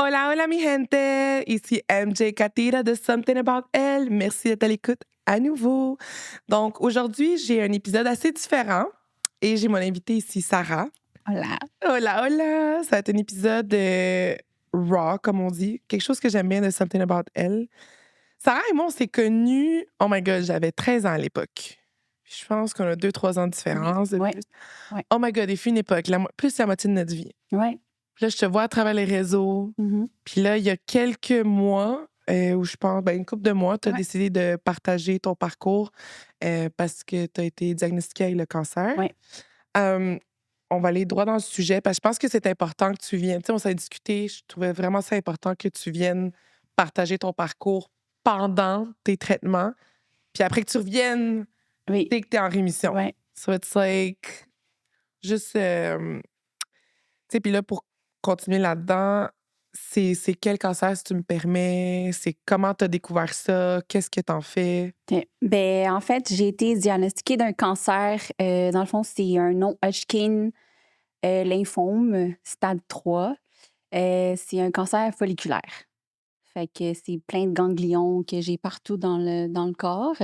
Hola, hola mi gente! Ici MJ Katira de Something About Elle. Merci d'être à l'écoute à nouveau. Donc aujourd'hui, j'ai un épisode assez différent et j'ai mon invitée ici, Sarah. Hola. Hola, hola! Ça va être un épisode raw, comme on dit. Quelque chose que j'aime bien de Something About Elle. Sarah et moi, on s'est connus, oh my God, j'avais 13 ans à l'époque. Je pense qu'on a 2-3 ans de Oui, différence de ouais, plus. ouais, Oh my God, il fut une époque, plus la moitié de notre vie. ouais. Puis là, je te vois à travers les réseaux. Mmh. Puis là, il y a quelques mois, où je pense, une couple de mois, tu as Ouais, décidé de partager ton parcours parce que tu as été diagnostiquée avec le cancer. ouais. Euh, on va aller droit dans le sujet parce que je pense que c'est important que tu viennes. Tu sais, on s'est discuté, je trouvais vraiment ça important que tu viennes partager ton parcours pendant tes traitements. Puis après que tu reviennes Oui, dès que tu es en rémission. ouais. So it's like, juste, tu sais, puis là, pour continuer là-dedans, c'est quel cancer, si tu me permets? C'est comment tu as découvert ça? Qu'est-ce que tu en fais? OK. En fait, j'ai été diagnostiquée d'un cancer, dans le fond, c'est un non-Hodgkin, lymphome, stade 3. C'est un cancer folliculaire. Fait que c'est plein de ganglions que j'ai partout dans le corps.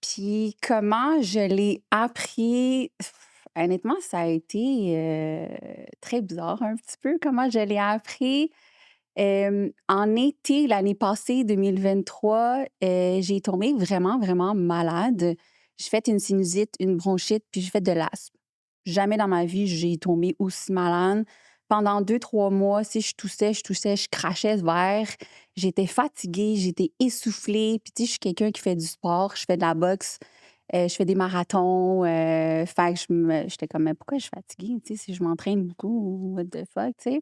Puis comment je l'ai appris? Honnêtement, ça a été, très bizarre un petit peu comment je l'ai appris. En été, l'année passée, 2023, j'ai tombé vraiment, vraiment malade. J'ai fait une sinusite, une bronchite, puis j'ai fait de l'asthme. Jamais dans ma vie, j'ai tombé aussi malade. Pendant 2-3 mois, si je toussais, je crachais ce verre. J'étais fatiguée, j'étais essoufflée. Puis, tu sais, je suis quelqu'un qui fait du sport, je fais de la boxe, je fais des marathons. Fait que j'étais comme, mais pourquoi je suis fatiguée? Tu sais, si je m'entraîne beaucoup, what the fuck, tu sais?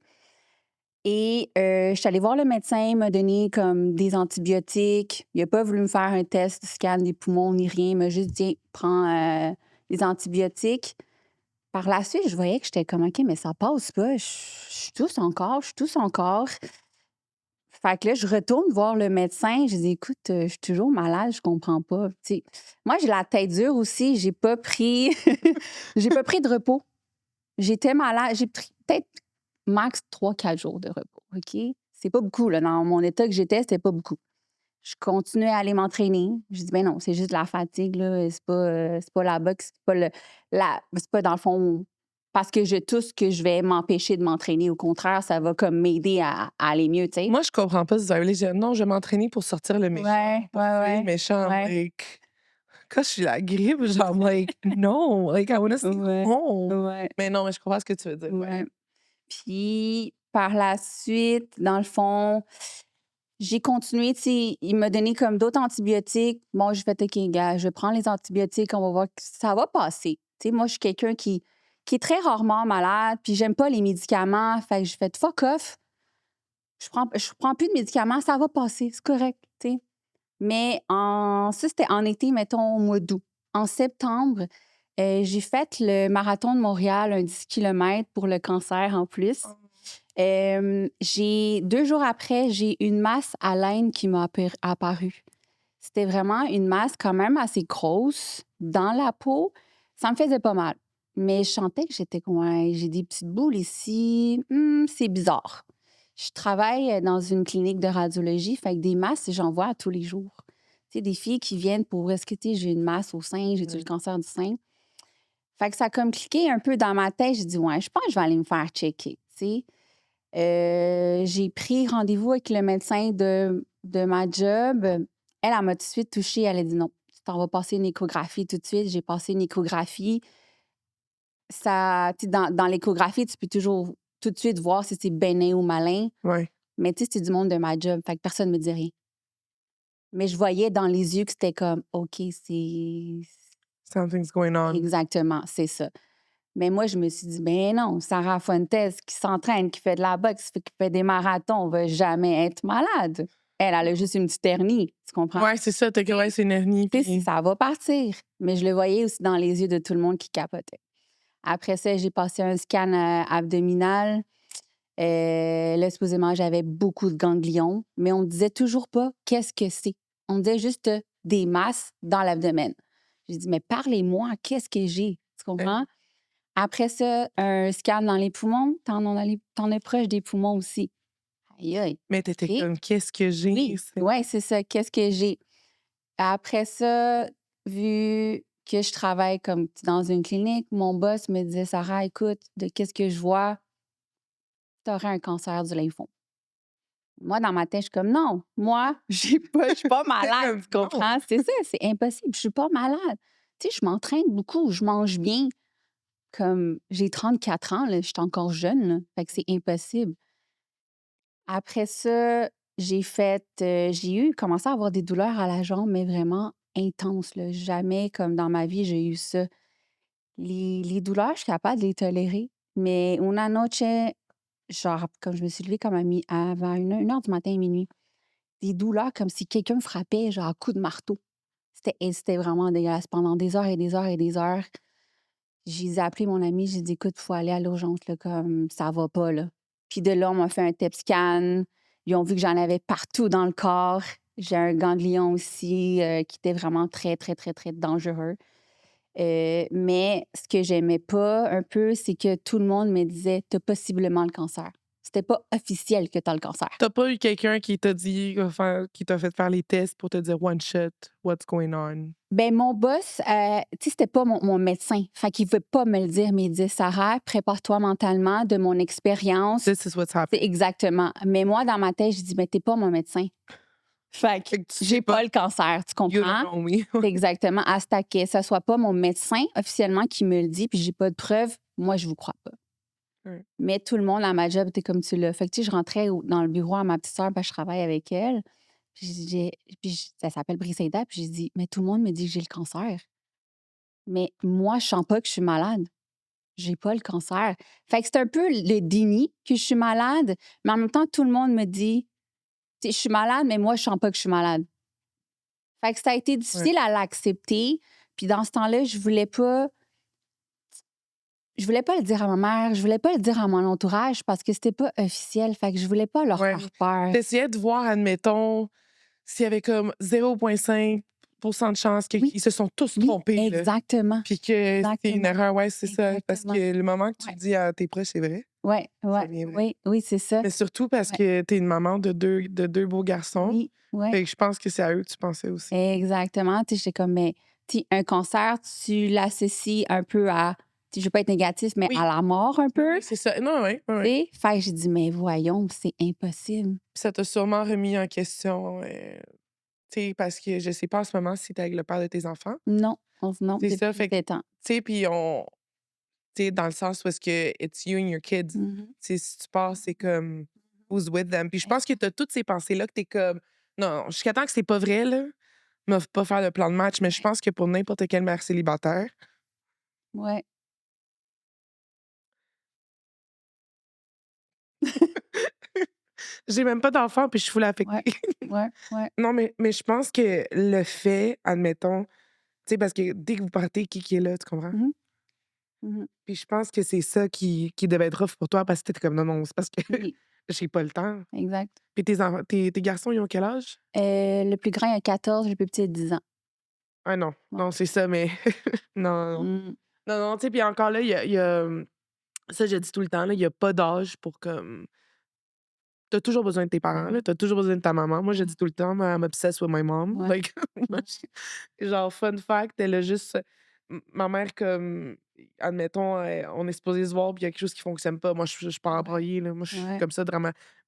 Et je suis allée voir le médecin, il m'a donné comme des antibiotiques. Il a pas voulu me faire un test, scan des poumons ni rien. Il m'a juste dit: «Tiens, prends, des antibiotiques». Par la suite, je voyais que j'étais comme: «OK, mais ça passe pas. Je tousse encore, je tousse encore». Fait que là, je retourne voir le médecin. Je dis: «Écoute, je suis toujours malade, je comprends pas». Tu sais, moi, j'ai la tête dure aussi. J'ai pas pris j'ai pas pris de repos. J'étais malade. J'ai pris peut-être max 3-4 jours de repos, OK? C'est pas beaucoup, là. Dans mon état que j'étais, c'était pas beaucoup. Je continuais à aller m'entraîner. Je dis: «Ben non, c'est juste de la fatigue, là. C'est pas la boxe, c'est pas dans le fond parce que je tousse que je vais m'empêcher de m'entraîner. Au contraire, ça va comme m'aider à aller mieux», tu sais? Moi, je comprends pas ce non, je vais m'entraîner pour sortir le méchant, Ouais, pour ouais, tuer le ouais. méchant. Ouais, Like, quand je suis la grippe, genre, like, non, like, I wanna stay ouais, home. ouais, Mais non, mais je comprends ce que tu veux dire, ouais. ouais. Puis par la suite, dans le fond, j'ai continué, tu sais, il m'a donné comme d'autres antibiotiques. Bon, j'ai fait: «OK, gars, je prends les antibiotiques, on va voir que ça va passer». Tu sais, moi, je suis quelqu'un qui est très rarement malade, puis j'aime pas les médicaments. Fait que j'ai fait: «Fuck off, je prends plus de médicaments, ça va passer, c'est correct», tu sais. Mais ça, c'était en été, mettons, au mois d'août. En septembre, j'ai fait le marathon de Montréal, un 10 kilomètres pour le cancer en plus. J'ai 2 jours après, j'ai une masse à l'aine qui m'a apparu. C'était vraiment une masse quand même assez grosse dans la peau. Ça me faisait pas mal, mais je sentais que j'étais comme: «Ouais, j'ai des petites boules ici, c'est bizarre». Je travaille, dans une clinique de radiologie, fait que des masses, j'en vois à tous les jours. Tu sais, des filles qui viennent pour: «Est-ce que, tu sais, j'ai une masse au sein, j'ai-tu le Mmh. cancer du sein?» Fait que ça a comme cliqué un peu dans ma tête. J'ai dit: «Ouais, je pense que je vais aller me faire checker», tu sais? J'ai pris rendez-vous avec le médecin de ma job. Elle m'a tout de suite touchée. Elle a dit: «Non, tu t'en vas passer une échographie tout de suite». J'ai passé une échographie. Ça, tu sais, dans l'échographie, tu peux toujours tout de suite voir si c'est bénin ou malin. Ouais, Mais tu sais, c'est du monde de ma job, fait que personne ne me dit rien. Mais je voyais dans les yeux que c'était comme: «OK, c'est something's going on. exactement, c'est ça». Mais moi, je me suis dit: «Ben non, Sarah Fuentes qui s'entraîne, qui fait de la boxe, qui fait des marathons, va jamais être malade. Elle a juste une petite hernie», tu comprends? Ouais, c'est ça, tu que ouais, c'est une hernie, Tu sais, puis ça va partir. Mais je le voyais aussi dans les yeux de tout le monde qui capotait. Après ça, j'ai passé un scan, abdominal. Là, supposément, j'avais beaucoup de ganglions, mais on ne disait toujours pas qu'est-ce que c'est. On disait juste, des masses dans l'abdomen. J'ai dit: «Mais parlez-moi, qu'est-ce que j'ai?» Tu comprends? Après ça, un scan dans les poumons. T'en as proche des poumons aussi. Aïe, aïe, Mais t'étais OK. comme: «Qu'est-ce que j'ai?» Oui, C'est ouais, c'est ça. Qu'est-ce que j'ai? Après ça, vu que je travaille comme dans une clinique, mon boss me disait: «Sarah, écoute, de qu'est-ce que je vois, tu aurais un cancer du lymphome». Moi, dans ma tête, je suis comme: «Non, moi, je suis pas malade», comme: tu «Non!» comprends? C'est ça, c'est impossible, je suis pas malade. Tu sais, je m'entraîne beaucoup, je mange bien. Comme j'ai 34 ans, là, je suis encore jeune, là, fait que c'est impossible. Après ça, j'ai eu commencé à avoir des douleurs à la jambe, mais vraiment intenses, là. Jamais comme dans ma vie, j'ai eu ça. Les douleurs, je suis capable de les tolérer, mais una noche, genre, comme je me suis levée comme avant 1 heure du matin et minuit, des douleurs comme si quelqu'un me frappait, genre, à coups de marteau. C'était vraiment dégueulasse pendant des heures et des heures et des heures. J'ai appelé mon ami, j'ai dit: «Écoute, il faut aller à l'urgence, là, comme ça va pas, là». Puis de là, on m'a fait un TEP scan. Ils ont vu que j'en avais partout dans le corps. J'ai un ganglion aussi, qui était vraiment très, très, très, très dangereux. Mais ce que j'aimais pas un peu, c'est que tout le monde me disait: «Tu as possiblement le cancer». C'était pas officiel que tu as le cancer. Tu pas eu quelqu'un qui t'a dit qui t'a fait faire les tests pour te dire: «One shot, what's going on?» Ben mon boss, tu sais, c'était pas mon médecin. Fait qu'il veut pas me le dire, mais il dit: «Sarah, prépare-toi mentalement de mon expérience». This is what's C'est happening. exactement. Mais moi, dans ma tête, je dis: «Mais t'es pas mon médecin». Fait que Fait que tu sais j'ai pas. pas le cancer, tu You don't comprends? know me. C'est exactement. Hasta que ça soit pas mon médecin officiellement qui me le dit, puis j'ai pas de preuves, moi, je vous crois pas. Ouais. Mais tout le monde à ma job était comme tu l'as. Fait que, tu sais, je rentrais dans le bureau à ma petite sœur, parce que je travaille avec elle. Ça s'appelle Briseida, puis j'ai dit: «Mais tout le monde me dit que j'ai le cancer. Mais moi, je sens pas que je suis malade. J'ai pas le cancer». Fait que c'est un peu le déni que je suis malade, mais en même temps, tout le monde me dit, tu sais, je suis malade, mais moi, je sens pas que je suis malade. Fait que ça a été Ouais. difficile à l'accepter. Puis dans ce temps-là, je voulais pas le dire à ma mère, je voulais pas le dire à mon entourage parce que c'était pas officiel. Fait que je voulais pas leur Ouais. faire peur. Tu de voir, admettons, s'il y avait comme 0,5 de chance Oui, qu'ils se sont tous oui, trompés, là, exactement, puis que c'est une exactement, erreur. Ouais, c'est ça. Parce exactement. que le moment que tu Ouais, le dis à tes proches, c'est vrai, ouais, ça ouais, devient vrai. oui, oui, c'est ça. Mais surtout parce Ouais, que tu es une maman de deux beaux garçons. oui, ouais, Fait que je pense que c'est à eux que tu pensais aussi. exactement. Tu sais, j'étais comme, mais, tu sais, un cancer, tu l'associes un peu à, tu sais, je veux pas être négatif, mais à Oui, la mort un oui, peu, oui, c'est ça. Non, oui, oui, tu oui. sais. Fait que j'ai dit, mais voyons, c'est impossible. Puis ça t'a sûrement remis en question, tu sais, parce que je sais pas en ce moment si tu es avec le père de tes enfants. Non, non, C'est ça, depuis fait que, 7 ans. tu sais, puis tu sais, dans le sens où est-ce que it's you and your kids. Mhm. Tu sais, si tu pars, c'est comme who's with them. Puis je pense que tu as toutes ces pensées-là que tu es comme non, jusqu'à temps que c'est pas vrai, là, me f pas faire de plan de match, mais je pense que pour n'importe quelle mère célibataire, Ouais, j'ai même pas d'enfant puis je suis full ouais, affectée. ouais, ouais. Non, mais je pense que le fait, admettons, tu sais, parce que dès que vous partez, qui est là, tu comprends? Mhm, mhm. Puis je pense que c'est ça qui devait être rough pour toi parce que tu comme: «Non, non, c'est parce que Oui, j'ai pas le temps». exact. Puis tes garçons, ils ont quel âge? Le plus grand, il a 14, le plus petit, a 10 ans. Ah non, Ouais. non, c'est ça, mais non, non, non. Mm. Non, non, tu sais, puis encore là, ça, je dis tout le temps, là, il y a pas d'âge pour comme tu as toujours besoin de tes parents, là, Mhm. tu as toujours besoin de ta maman. Moi, je Mhm. dis tout le temps, moi, I'm obsessed with my mom. Ouais. Like, moi, Ouais. genre, fun fact, elle a juste ma mère, comme, admettons, on est supposé se voir, puis il y a quelque chose qui fonctionne pas. Moi, je pars à Ouais. brailler, là. Moi, je suis Ouais. comme ça,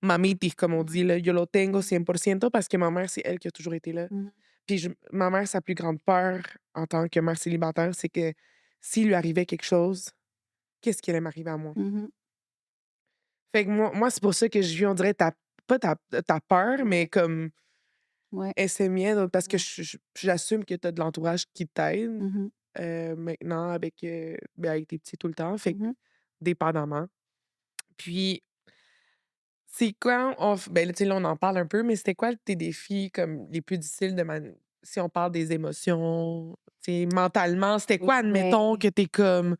mamiti, comme on dit, Mhm. là. Yo lo tengo 100% parce que ma mère, c'est elle qui a toujours été là. Mhm. Puis ma mère, sa plus grande peur en tant que mère célibataire, c'est que s'il lui arrivait quelque chose, qu'est-ce qui allait m'arriver à moi? Mhm. Fait que moi c'est pour ça que je vis, on dirait, pas ta peur, mais Ouais. comme Ouais. elle s'est mienne parce que Ouais. j'assume que tu as de l'entourage qui t'aide, Mhm. maintenant avec, avec tes petits tout le temps, fait que Mhm. dépendamment. Puis c'est quoi ben, là, tu sais, là, on en parle un peu, mais c'était quoi tes défis comme les plus difficiles si on parle des émotions, tu sais, mentalement, c'était quoi, admettons, Ouais. que t'es comme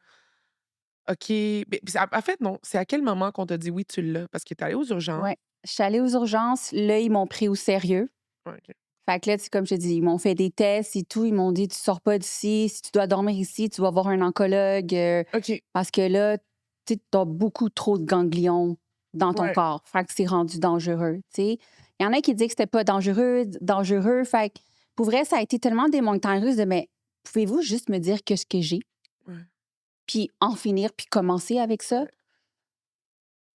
OK, beh, puis en fait, non, c'est à quel moment qu'on t'a dit: «Oui, tu l'as»? Parce que tu allée aux urgences? Ouais. Je suis allée aux urgences. Là, ils m'ont pris au sérieux. Ouais, OK. Fait que là, c'est comme je te dis, ils m'ont fait des tests et tout. Ils m'ont dit, tu sors pas d'ici. Si tu dois dormir ici, tu vas voir un oncologue. OK. Parce que là, tu as beaucoup trop de ganglions dans ton Ouais. corps. Fait que c'est rendu dangereux, tu sais. Il y en a qui disent que c'était pas dangereux. Fait que pour vrai, ça a été tellement des montagnes russes de, mais pouvez-vous juste me dire que ce que j'ai, Ouais. puis en finir, puis commencer avec ça?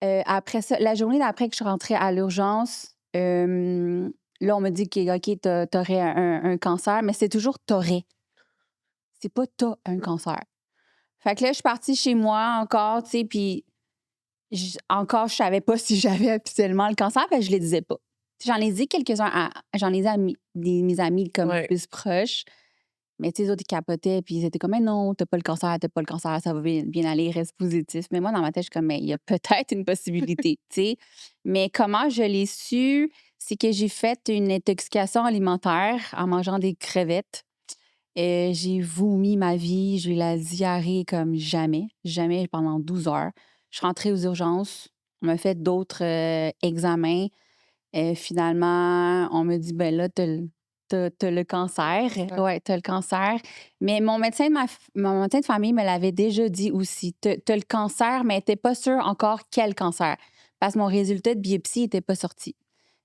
Ouais. Après ça, la journée d'après que je suis rentrée à l'urgence, là, on me dit que, OK, t'aurais un cancer, mais c'est toujours t'aurais. C'est pas t'as un cancer. Fait que là, je suis partie chez moi encore, tu sais, puis encore, je savais pas si j'avais officiellement le cancer, fait que je le disais pas. J'en ai dit quelques-uns j'en ai dit à mes amis comme Ouais. plus proches, mais tu sais, les autres, ils capotaient, puis ils étaient comme, mais non, t'as pas le cancer, ça va bien aller, reste positif. Mais moi, dans ma tête, je suis comme, mais il y a peut-être une possibilité, tu sais. Mais comment je l'ai su, c'est que j'ai fait une intoxication alimentaire en mangeant des crevettes. J'ai vomi ma vie, j'ai eu la diarrhée comme jamais, jamais pendant 12 heures. Je suis rentrée aux urgences, on m'a fait d'autres examens. Finalement, on me dit, ben là, t'as le cancer. Cancer. Ouais, t'as le cancer. Mais mon médecin de famille me l'avait déjà dit aussi. T'as le cancer, mais t'es pas sûr encore quel cancer. Parce que mon résultat de biopsie n'était pas sorti.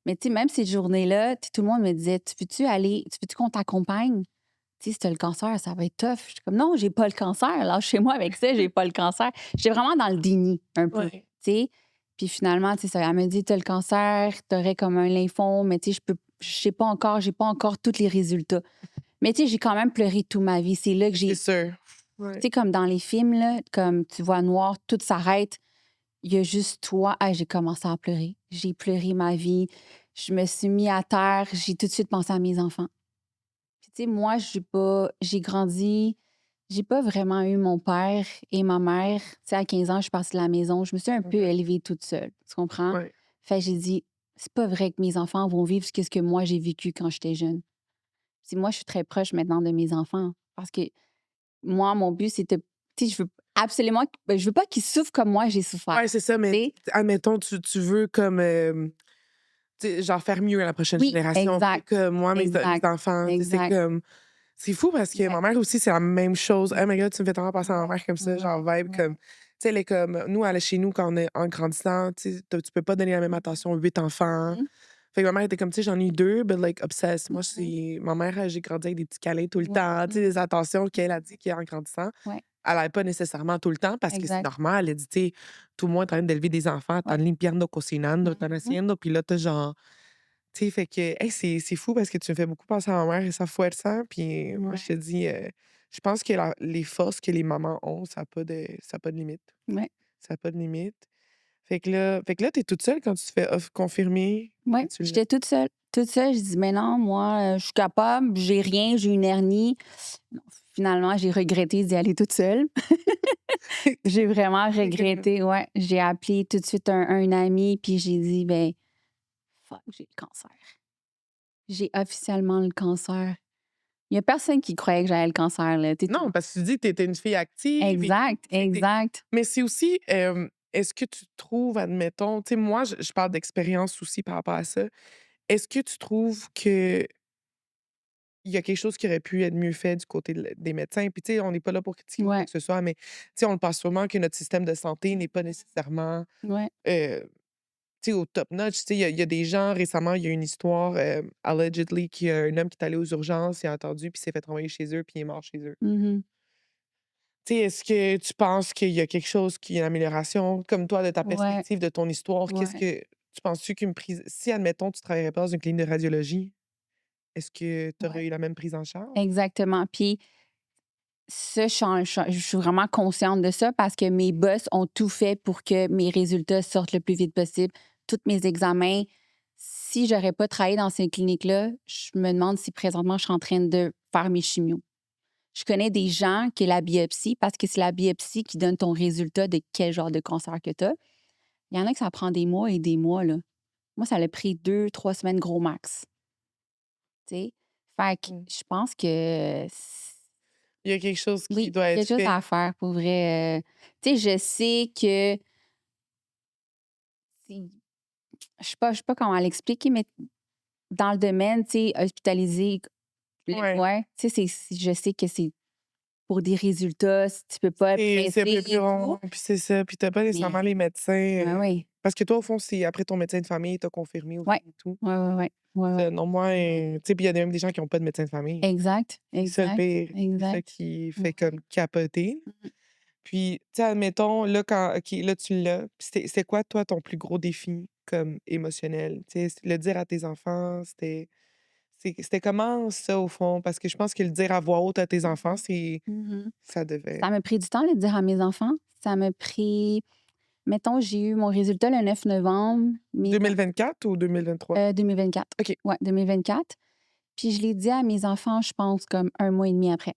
Mais tu sais, même cette journée-là, tout le monde me disait, tu veux-tu qu'on t'accompagne? Tu sais, si t'as le cancer, ça va être tough. Je suis comme, non, j'ai pas le cancer. Lâchez-moi avec ça, j'ai pas le cancer. J'étais vraiment dans le déni, un peu, tu Ouais. sais. Puis finalement, tu sais, elle me dit, t'as le cancer, t'aurais comme un lymphome, mais tu sais, je sais pas encore, j'ai pas encore tous les résultats. Mais tu sais, j'ai quand même pleuré toute ma vie. C'est là que C'est j'ai, tu sûr. Ouais. sais, comme dans les films, là, comme tu vois noir, tout s'arrête. Il y a juste toi. Ah, j'ai commencé à pleurer. J'ai pleuré ma vie. Je me suis mis à terre. J'ai tout de suite pensé à mes enfants. Puis, tu sais, moi, j'ai grandi, j'ai pas vraiment eu mon père et ma mère. Tu sais, à 15 ans, je suis partie de la maison. Je me suis un peu Mhm. élevée toute seule. Tu comprends? Ouais. Fait que j'ai dit, c'est pas vrai que mes enfants vont vivre ce que moi j'ai vécu quand j'étais jeune. Puis moi, je suis très proche maintenant de mes enfants parce que moi, mon but, c'était, tu sais, je veux absolument, je veux pas qu'ils souffrent comme moi j'ai souffert. Ouais, c'est ça, Tu mais sais? admettons, tu veux comme, tu sais, genre faire mieux à la prochaine Oui, génération. Puis exact, comme moi, mes exact, enfants, tu sais, c'est exact. comme c'est fou parce que Ouais. ma mère aussi, c'est la même chose. Oh Ouais. my God, tu me fais tellement penser à ma mère comme ça, Ouais. genre vibe Ouais. comme tu sais, elle est comme nous, elle est chez nous quand on est en grandissant, tu sais, tu peux pas donner la même attention aux 8 enfants. Mhm. Fait que ma mère était comme, tu sais, j'en ai eu 2, but like obsessed. Moi, Mhm. c'est ma mère, j'ai grandi avec des petits câlins tout le Ouais. temps, tu sais, des attentions qu'elle a dit qu'en grandissant. Ouais. Elle n'avait pas nécessairement tout le temps parce que c'est Exact. normal. Elle dit, tu sais, tout le monde est en train d'élever des enfants, Ouais. t'en limpiando, cocinando, t'en Mhm. haciendo, puis là, t'as genre, tu sais, fait que, hey, c'est fou parce que tu me fais beaucoup penser à ma mère et ça fouette ça. Puis moi, je te Ouais. dis, je pense que les forces que les mamans ont, ça a pas de limite. Ouais. Ça n'a pas de limite. Fait que là, t'es toute seule quand tu te fais confirmer que Ouais, tu l'as. j'étais toute seule. Toute seule, je dis: «Mais non, moi, je suis capable, j'ai rien, j'ai une hernie». Non, finalement, j'ai regretté d'y aller toute seule. J'ai vraiment C'est comme regretté, ouais. J'ai appelé tout de suite un ami, puis j'ai dit: «Ben, fuck, j'ai le cancer. J'ai officiellement le cancer». Il y a personne qui croyait que j'avais le cancer, là, tu sais, tout non, parce que tu dis que tu étais une fille active et tout. exact, Fait que exact. mais c'est aussi, est-ce que tu trouves, admettons, tu sais, moi, je parle d'expérience aussi par rapport à ça. Est-ce que tu trouves qu'il y a quelque chose qui aurait pu être mieux fait du côté des médecins? Puis, tu sais, on n'est pas là pour critiquer ou quoi Ouais, que ce soit, mais, tu sais, on le pense sûrement que notre système de santé n'est pas nécessairement, ouais. heu, tu sais, au top notch. Tu sais, il y a des gens récemment, il y a une histoire, allegedly, qu'il y a un homme qui est allé aux urgences, il a entendu, puis il s'est fait renvoyer chez eux, puis il est mort chez eux. Mmh. Tu sais, est-ce que tu penses qu'il y a quelque chose qui est une amélioration? Comme toi, de ta Ouais, perspective, de ton histoire, qu'est-ce ouais, que tu penses-tu qu'une prise si, admettons, tu travaillerais pas dans une clinique de radiologie, est-ce que tu ouais. aurais eu la même prise en charge? Exactement. Puis ça, je suis vraiment consciente de ça parce que mes boss ont tout fait pour que mes résultats sortent le plus vite possible. Tous mes examens. Si j'aurais pas travaillé dans ces cliniques-là, je me demande si présentement je suis en train de faire mes chimios. Je connais des gens qui la biopsie, parce que c'est la biopsie qui donne ton résultat de quel genre de cancer que tu as. Il y en a que ça prend des mois et des mois, là. Moi, ça a pris 2, 3 semaines gros max. Tu sais? Fait que Mmh. je pense que Il y a quelque chose qui oui, doit être quelque chose fait. à faire pour vrai. Tu sais, je sais que je sais pas comment l'expliquer, mais dans le domaine, tu sais, hospitalisé, Ouais. ouais, tu sais, je sais que c'est pour des résultats, si tu peux pas C'est un presser peu plus et rond, tout. puis c'est ça, puis tu pas nécessairement Mais les médecins, oui. parce que toi, au fond, c'est après ton médecin de famille t'a confirmé aussi Ouais. et tout. Ouais, ouais, ouais. Ouais, ouais. Ça, non, moi, tu sais, puis il y a même des gens qui ont pas de médecin de famille. Exact, C'est ça le exact, pire. C'est ça exact. qui Ouais. fait comme capoter. Mmh. Puis, tu sais, admettons, là, quand OK, là, tu l'as, puis c'était quoi, toi, ton plus gros défi comme émotionnel? Tu sais, le dire à tes enfants, c'était comment ça, au fond? Parce que je pense que le dire à voix haute à tes enfants, Mmh. ça devait Ça m'a pris du temps de le dire à mes enfants. Ça m'a pris mettons, j'ai eu mon résultat le 9 novembre, mes en 2024 ou 2023? 2024. OK. Ouais, 2024. Puis je l'ai dit à mes enfants, je pense, comme un mois et demi après.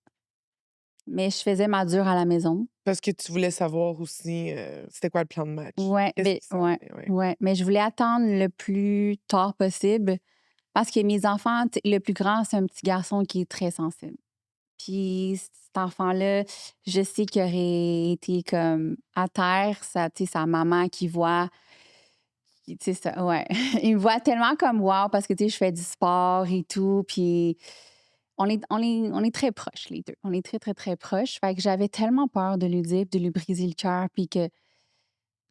Mais je faisais ma dure à la maison. Parce que tu voulais savoir aussi, c'était quoi le plan de match? Ouais, Qu'est-ce beh qui s'en ouais, venait? Ouais. ouais, mais je voulais attendre le plus tard possible parce que mes enfants, le plus grand, c'est un petit garçon qui est très sensible. Puis cet enfant-là, je sais qu'il aurait été comme à terre, sa maman qui voit, tu sais, ouais, il me voit tellement comme wow parce que, tu sais, je fais du sport et tout, puis on est très proches, les deux. On est très, très, très proches. Fait que j'avais tellement peur de lui dire, de lui briser le cœur, puis qu'il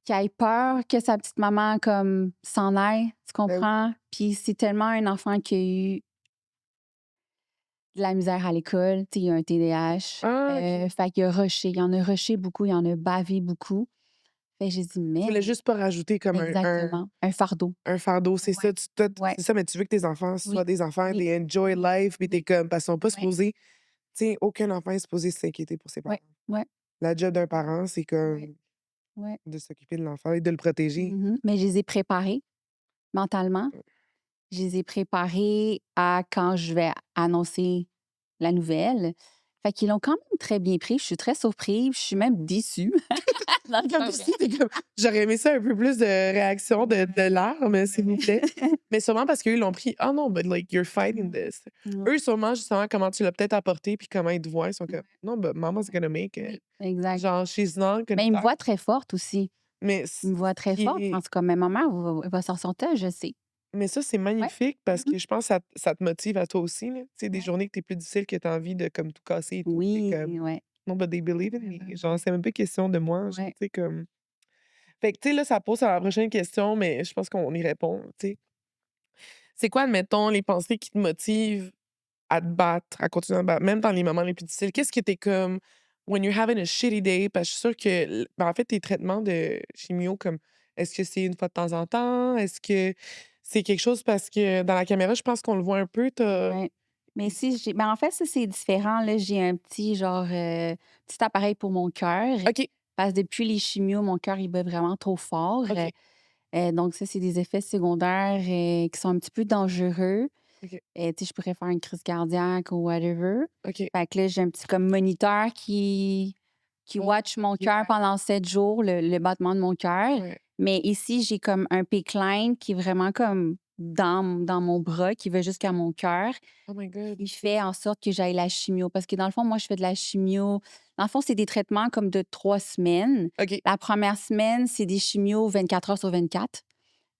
ait peur que sa petite maman, comme, s'en aille, tu Ben oui. comprends? Puis c'est tellement un enfant qui a eu de la misère à l'école, tu sais, il a un TDAH. Ah, OK. Fait qu'il a rushé, il en a rushé beaucoup, il en a bavé beaucoup. Fait que j'ai dit: Tu «Mais» voulais juste pas rajouter comme exactement, un fardeau. un fardeau, c'est Ouais, ça. Toi, ouais, c'est ça, mais tu veux que tes enfants oui, soient des enfants, oui, they enjoy oui, life, puis tu oui, comme parce qu'ils sont pas ouais, supposés tu sais, aucun enfant est supposé s'inquiéter pour ses ouais, parents. ouais, La job d'un parent, c'est ouais, comme ouais. de s'occuper de l'enfant et de le protéger. Mais je les ai préparés mentalement. Je les ai préparés à quand je vais annoncer la nouvelle. Fait qu'ils l'ont quand même très bien pris. Je suis très surprise, je suis même déçue. Non, c'est Comme pas vrai. si tu comme j'aurais aimé ça un peu plus de réaction de larmes, s'il vous plaît. Mais sûrement parce qu'eux, ils l'ont pris: «Oh non, but like you're fighting this». Ouais, Eux, sûrement, justement, comment tu l'as peut-être apporté puis comment ils te voient, ils sont comme: ouais. «Non, but mama's gonna make it». Oui, exact. Genre, she's not gonna Mais ils me die. voient très forte aussi. Mais Ils me voient très forte. En tout cas, mais maman, elle va s'en sortir, je sais. ça, c'est Ouais. magnifique parce Mmh. que je pense que ça te motive à toi aussi, là. Tu sais, des Ouais. journées que tu es plus difficile, que tu as envie de comme tout casser et tout, tu Oui, comme: ouais. «Non, but they believe in Ouais, me». ouais, Genre, ouais. c'est même pas question de moi, genre, Ouais. tu sais, comme fait que, tu sais, là, ça pose à la prochaine question, mais je pense qu'on y répond, tu sais. C'est quoi, admettons, les pensées qui te motivent à te battre, à continuer à te battre, même dans les moments les plus difficiles? Qu'est-ce qui était comme when you're having a shitty day? Parce que je suis sûre que, en fait, tes traitements de chimio, comme, est-ce que c'est une fois de temps en temps? Est-ce que c'est quelque chose parce que dans la caméra, je pense qu'on le voit un peu, Ouais. Mais si j'ai ben, en fait, ça, c'est différent, là. J'ai un petit genre, petit appareil pour mon cœur. OK, Parce que depuis les chimios, mon cœur, il bat vraiment trop fort. OK, Donc ça, c'est des effets secondaires, qui sont un petit peu dangereux. OK, Tu sais, je pourrais faire une crise cardiaque ou whatever. OK. Fait que là, j'ai un petit comme moniteur qui Oh, watch mon yeah, cœur pendant 7 jours, le battement de mon cœur. ouais. Mais ici, j'ai comme un PICC line qui est vraiment comme dans mon bras, qui va jusqu'à mon cœur, Oh my god. qui fait en sorte que j'aille la chimio. Parce que dans le fond, moi, je fais de la chimio. Dans le fond, c'est des traitements comme de 3 semaines. OK. La première semaine, c'est des chimios 24 heures sur 24.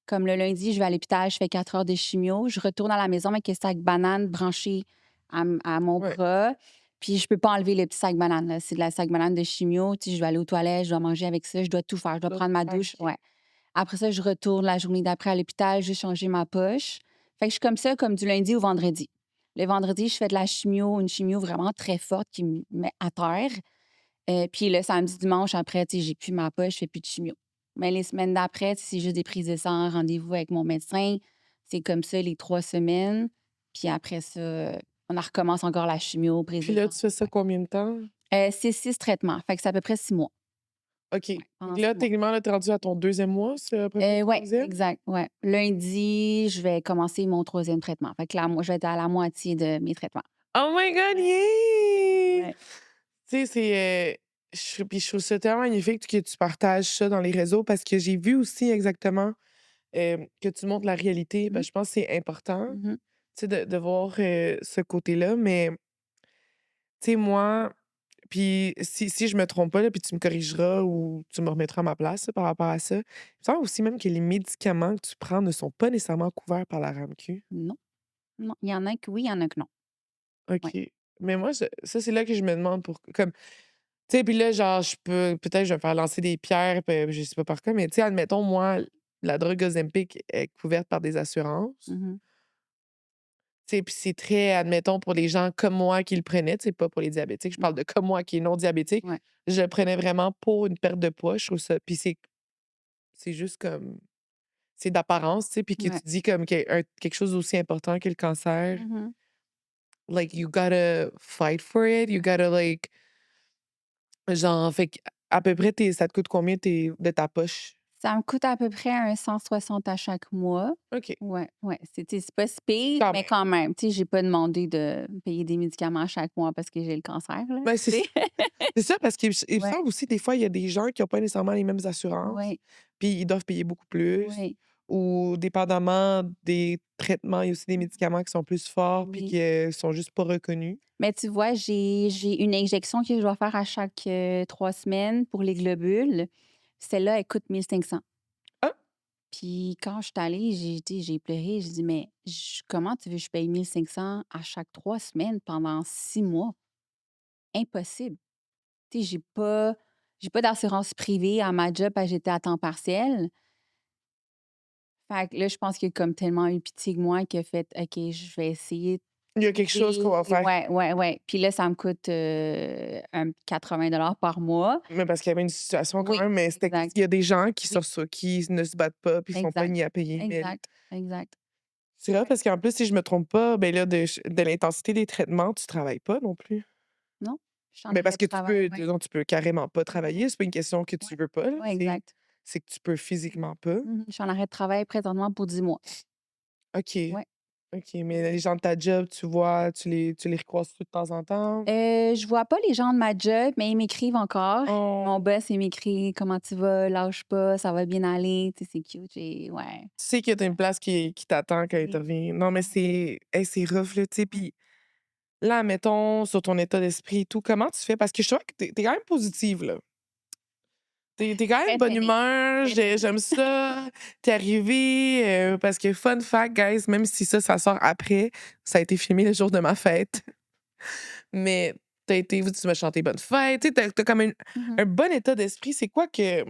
Comme le lundi, je vais à l'hôpital, je fais 4 heures de chimio. Je retourne à la maison avec un sac banane branché à mon Ouais. bras. Puis je peux pas enlever le petit sac banane, là. C'est de la sac banane de chimio. Tu sais, je dois aller aux toilettes, je dois manger avec ça, je dois tout faire. Je dois Là, prendre ma faire douche. OK. Ouais. Après ça, je retourne la journée d'après à l'hôpital, je vais changer ma poche. Fait que je suis comme ça, comme du lundi au vendredi. Le vendredi, je fais de la chimio, une chimio vraiment très forte qui me met à terre. Puis le samedi, dimanche, après, tu sais, j'ai plus ma poche, je fais plus de chimio. Mais les semaines d'après, tu sais, c'est juste des prises de sang, rendez-vous avec mon médecin. C'est comme ça les 3 semaines. Puis après ça, on en recommence encore la chimio, prise Puis de là, sang. tu fais ça Ouais. combien de temps? C'est 6 traitements. Fait que c'est à peu près 6 mois. OK. Ouais, pendant Donc 6 là, mois. techniquement, là, tu es rendu à ton deuxième mois, c'est à peu près le Ouais, 3e? exact, ouais. Lundi, je vais commencer mon troisième traitement. Fait que là, moi, je vais être à la moitié de mes traitements. Oh my god, Ouais, yeah! ouais. Tu sais, je trouve ça tellement magnifique que tu partages ça dans les réseaux parce que j'ai vu aussi exactement, que tu montres la réalité. Mmh Je pense que c'est important, mh. Mmh. tu sais, de voir, ce côté-là. Mais, tu sais, moi puis si je me trompe pas, là, puis tu me corrigeras ou tu me remettras à ma place, là, par rapport à ça. Il me semble aussi même que les médicaments que tu prends ne sont pas nécessairement couverts par la RAMQ. Non, non. Il y en a que oui, il y en a que non. Ouais. OK. Mais moi, ça, c'est là que je me demande pour comme tu sais, puis là, genre, peut-être je vais me faire lancer des pierres, puis je sais pas par quoi, mais tu sais, admettons, moi, la drogue Ozempic est couverte par des assurances. Mhm. Tu sais, puis c'est très, admettons, pour les gens comme moi qui le prenaient, tu sais, pas pour les diabétiques, je Non. parle de comme moi qui est non diabétique. Ouais. Je le prenais vraiment pour une perte de poids, je trouve ça puis c'est juste comme c'est d'apparence, tu sais, puis que tu Ouais. dis comme quelque chose d'aussi important que le cancer, Mhm. like, you gotta fight for it, you gotta, like genre, fait qu'à peu près, ça te coûte combien de ta poche? Ça me coûte à peu près un 160 à chaque mois. OK, Ouais, ouais. C'est pas si pire, quand mais même. quand même. Tu sais, j'ai pas demandé de payer des médicaments chaque mois parce que j'ai le cancer, là. Ben, Tu sais? c'est ça parce qu'il me Ouais, semble aussi des fois, il y a des gens qui ont pas nécessairement les mêmes assurances, ouais, puis ils doivent payer beaucoup plus ouais. ou dépendamment des traitements, il y a aussi des Mhm. médicaments qui sont plus forts puis Oui. qui, sont juste pas reconnus. Mais tu vois, j'ai une injection que je dois faire à chaque 3 semaines pour les globules. Celle-là, elle coûte 1 500. Ah! Puis quand je suis allée, j'ai pleuré. J'ai dit, mais comment tu veux que je paye 1 500 à chaque 3 semaines pendant 6 mois? Impossible. Tu sais, j'ai pas d'assurance privée à ma job parce que j'étais à temps partiel. Fait que là, je pense qu'il a comme tellement eu pitié de moi qu'il a fait OK, je vais essayer de Il y a quelque chose qu'on trouver. va faire Ouais, ouais, ouais. Puis là, ça me coûte 80 par mois. mais parce qu'il y avait une situation quand Oui, même, mais c'était exact. il y a des gens qui Oui, sur ça, qui ne se battent pas puis sont pas exact. mis à payer, mais Exact. Exact. c'est vrai parce qu'en plus, si je me trompe pas, ben là, de l'intensité des traitements, tu travailles pas non plus? Non? Je suis en Ben, parce arrêt de que travail, ouais. disons, tu peux carrément pas Mhm. travailler. C'est pas une question que Ouais. tu veux pas, là, Ouais, exact. c'est que tu peux physiquement pas. Mhm. Je suis en arrêt de travail présentement pour 10 mois. OK, Ouais. OK, mais les gens de ta job, tu les recroises-tu de temps en temps? Je vois pas les gens de ma job, mais ils m'écrivent encore. Mon Oh, boss, il m'écrit: «Comment tu vas? Lâche pas, ça va bien aller». Tu sais, c'est cute. Ouais. tu sais que tu as une place qui t'attend quand tu Oui. reviens. Non, mais Ouais. c'est rough, là, tu sais, Ouais. puis là, mettons, sur ton état d'esprit et tout, comment tu fais? Parce que je trouve que tu es quand même positive, là. Tu quand même de Très bonne tannée. humeur, Très tannée. j'aime ça. T'es arrivée, parce que fun fact, guys, même si ça sort après, ça a été filmé le jour de ma fête. Mais tu m'as chanté bonne fête, tu sais, tu comme Mhm. un bon état d'esprit. C'est quoi que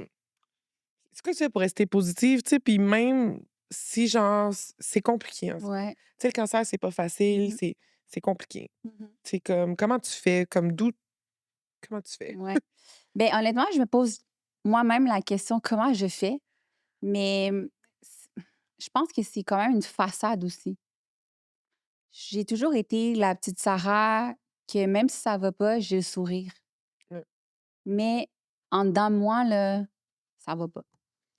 tu fais pour rester positive, tu sais? Puis même si, genre, c'est compliqué en ce moment. Ouais. Tu sais, le cancer, c'est pas facile, Mhm. c'est compliqué. Mhm. C'est comme, comment tu fais? Comme d'où comment tu fais? Ouais. Ben, honnêtement, je me pose moi-même la question: «Comment je fais?» Mais, c je pense que c'est quand même une façade aussi. J'ai toujours été la petite Sarah que même si ça va pas, j'ai le sourire. Ouais, Mais en dedans de moi, là, ça va pas.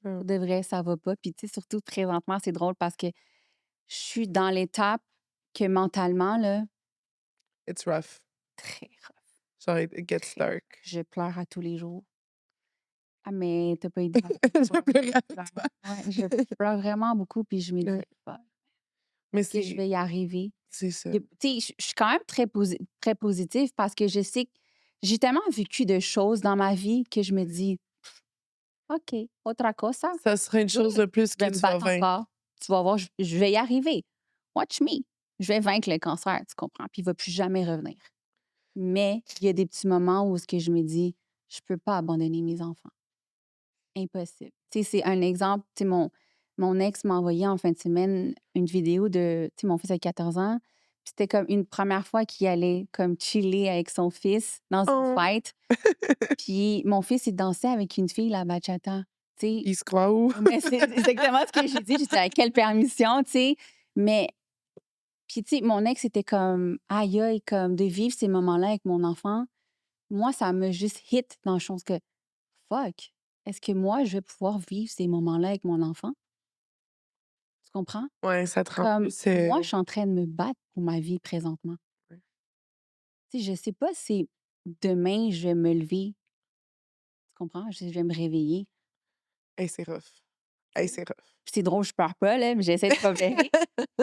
ouais. Pour de vrai, ça va pas. Puis, tu sais, surtout présentement, c'est drôle parce que je suis dans l'étape que mentalement, là, It's rough. très rough, Genre, it gets très rough. dark. Je pleure à tous les jours. Ah, mais t'as pas idée à quel Je point pleurais je avec pleure. toi. Ouais, je pleure vraiment beaucoup, puis je me dis: Ouais. «Fuck, Mais est-ce que je vais y arriver?» c'est ça. Tu sais, je suis quand même très positive parce que je sais que j'ai tellement vécu de choses dans ma vie que je me dis: «OK, otra cosa, Ça serait une good, chose de plus je que vais me tu vas battre vaincre. encore. Tu vas voir, je vais y arriver. Watch me. Je vais vaincre le cancer», tu comprends? Puis il va plus jamais revenir. Mais il y a des petits moments où ce que je me dis: «Je peux pas abandonner mes enfants. Impossible». Tu sais, c'est un exemple, tu sais, mon ex m'a envoyé en fin de semaine une vidéo de, tu sais, mon fils a 14 ans, puis c'était comme une première fois qu'il allait comme chiller avec son fils dans une Oh! fête, puis mon fils, il dansait avec une fille, la bachata, tu sais? Il se croit où? Mais c'est exactement ce que j'ai dit, j'étais: «À quelle permission?» tu sais? Mais puis tu sais, mon ex était comme: «Aïe aïe», comme de vivre ces moments-là avec mon enfant, moi, ça m'a juste hit dans le sens que: «Fuck, est-ce que moi, je vais pouvoir vivre ces moments-là avec mon enfant?» Tu comprends? Ouais, ça te rend Comme plus, moi, je suis en train de me battre pour ma vie présentement. ouais. Tu sais, je sais pas si demain, je vais me lever, tu comprends? Je vais me réveiller, Hey, c'est rough. tu Hey, sais? c'est rough. Puis c'est drôle, je pleure pas, là, mais j'essaie de pas pleurer,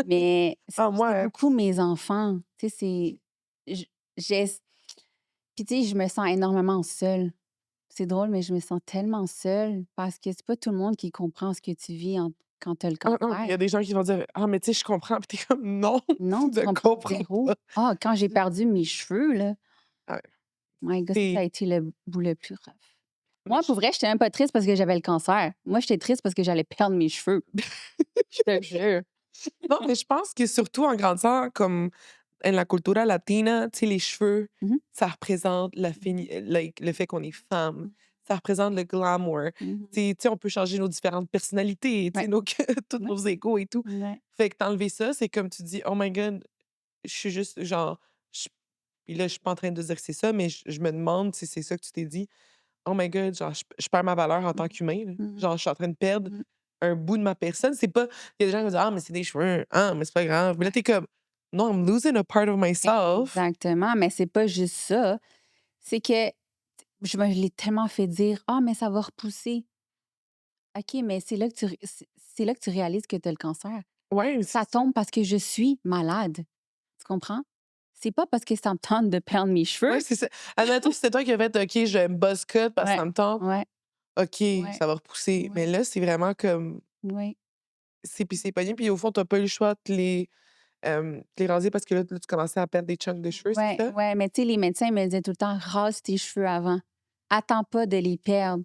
mais Ah moi, c'est beaucoup mes enfants. Tu sais, j j'ai puis tu sais, je me sens énormément seule. C'est drôle, mais je me sens tellement seule parce que c'est pas tout le monde qui comprend ce que tu vis quand tu as le Ah non, il y cancer. a des gens qui vont dire: «Ah, mais tu sais, je comprends». Puis tu comme: «Non, Non, tu tu ne comprends comprends 0. pas». Ah, quand j'ai perdu mes cheveux, là, Ouais, my God, ça a c'est été le bout le plus rough. mais Moi, pour je vrai, j'étais même pas triste parce que j'avais le cancer. Moi, j'étais triste parce que j'allais perdre mes cheveux. Je te jure. non, mais je pense que surtout en grandissant comme en la cultura latina, tu sais, les cheveux, Mmh ça représente la mh. fini like, le fait qu'on est femme. Mmh. Ça représente le glamour. Mmh. Tu sais, on peut changer nos différentes personnalités, tu Ouais, sais, nos tous ouais, nos égos et tout. ouais. Fait que t'enlever ça, c'est comme tu dis: «Oh my God, je suis juste genre» je puis là, je suis pas en train de dire que c'est ça, mais je me demande si c'est ça que tu t'es dit: «Oh my God, genre, je perds ma valeur en tant Mmh qu'humain, là. mh. Genre, je suis en train de perdre Mmh. un bout de ma personne». C'est pas il y a des gens qui vont dire: «Ah, mais c'est des cheveux. Ah, mais c'est pas grave». Mais là, t'es comme: «Non, I'm losing a part of myself». Exactement, mais c'est pas juste ça. C'est que je l'ai tellement fait dire: «Ah, mais ça va repousser». OK, mais c'est là que c'est là que tu réalises que tu as le cancer. Ouais, c'est Ça ça. tombe parce que je suis malade. Tu comprends? C'est pas parce que ça me tente de perdre mes Ouais, cheveux. c'est ça. Admettons, si c'était toi qui avais fait: «OK, je me buzz cut parce que Ouais, ça me tente». ouais, OK, ouais, ça va repousser. Mais ouais, là, c'est vraiment comme ouais, c'est puis c'est pogné, puis au fond, tu pas eu le choix de te les raser parce que là, tu commençais à perdre des chunks de cheveux, c'est ouais, ça? ouais, mais tu sais, les médecins me disaient tout le temps: «Rase tes cheveux avant. Attends pas de les perdre».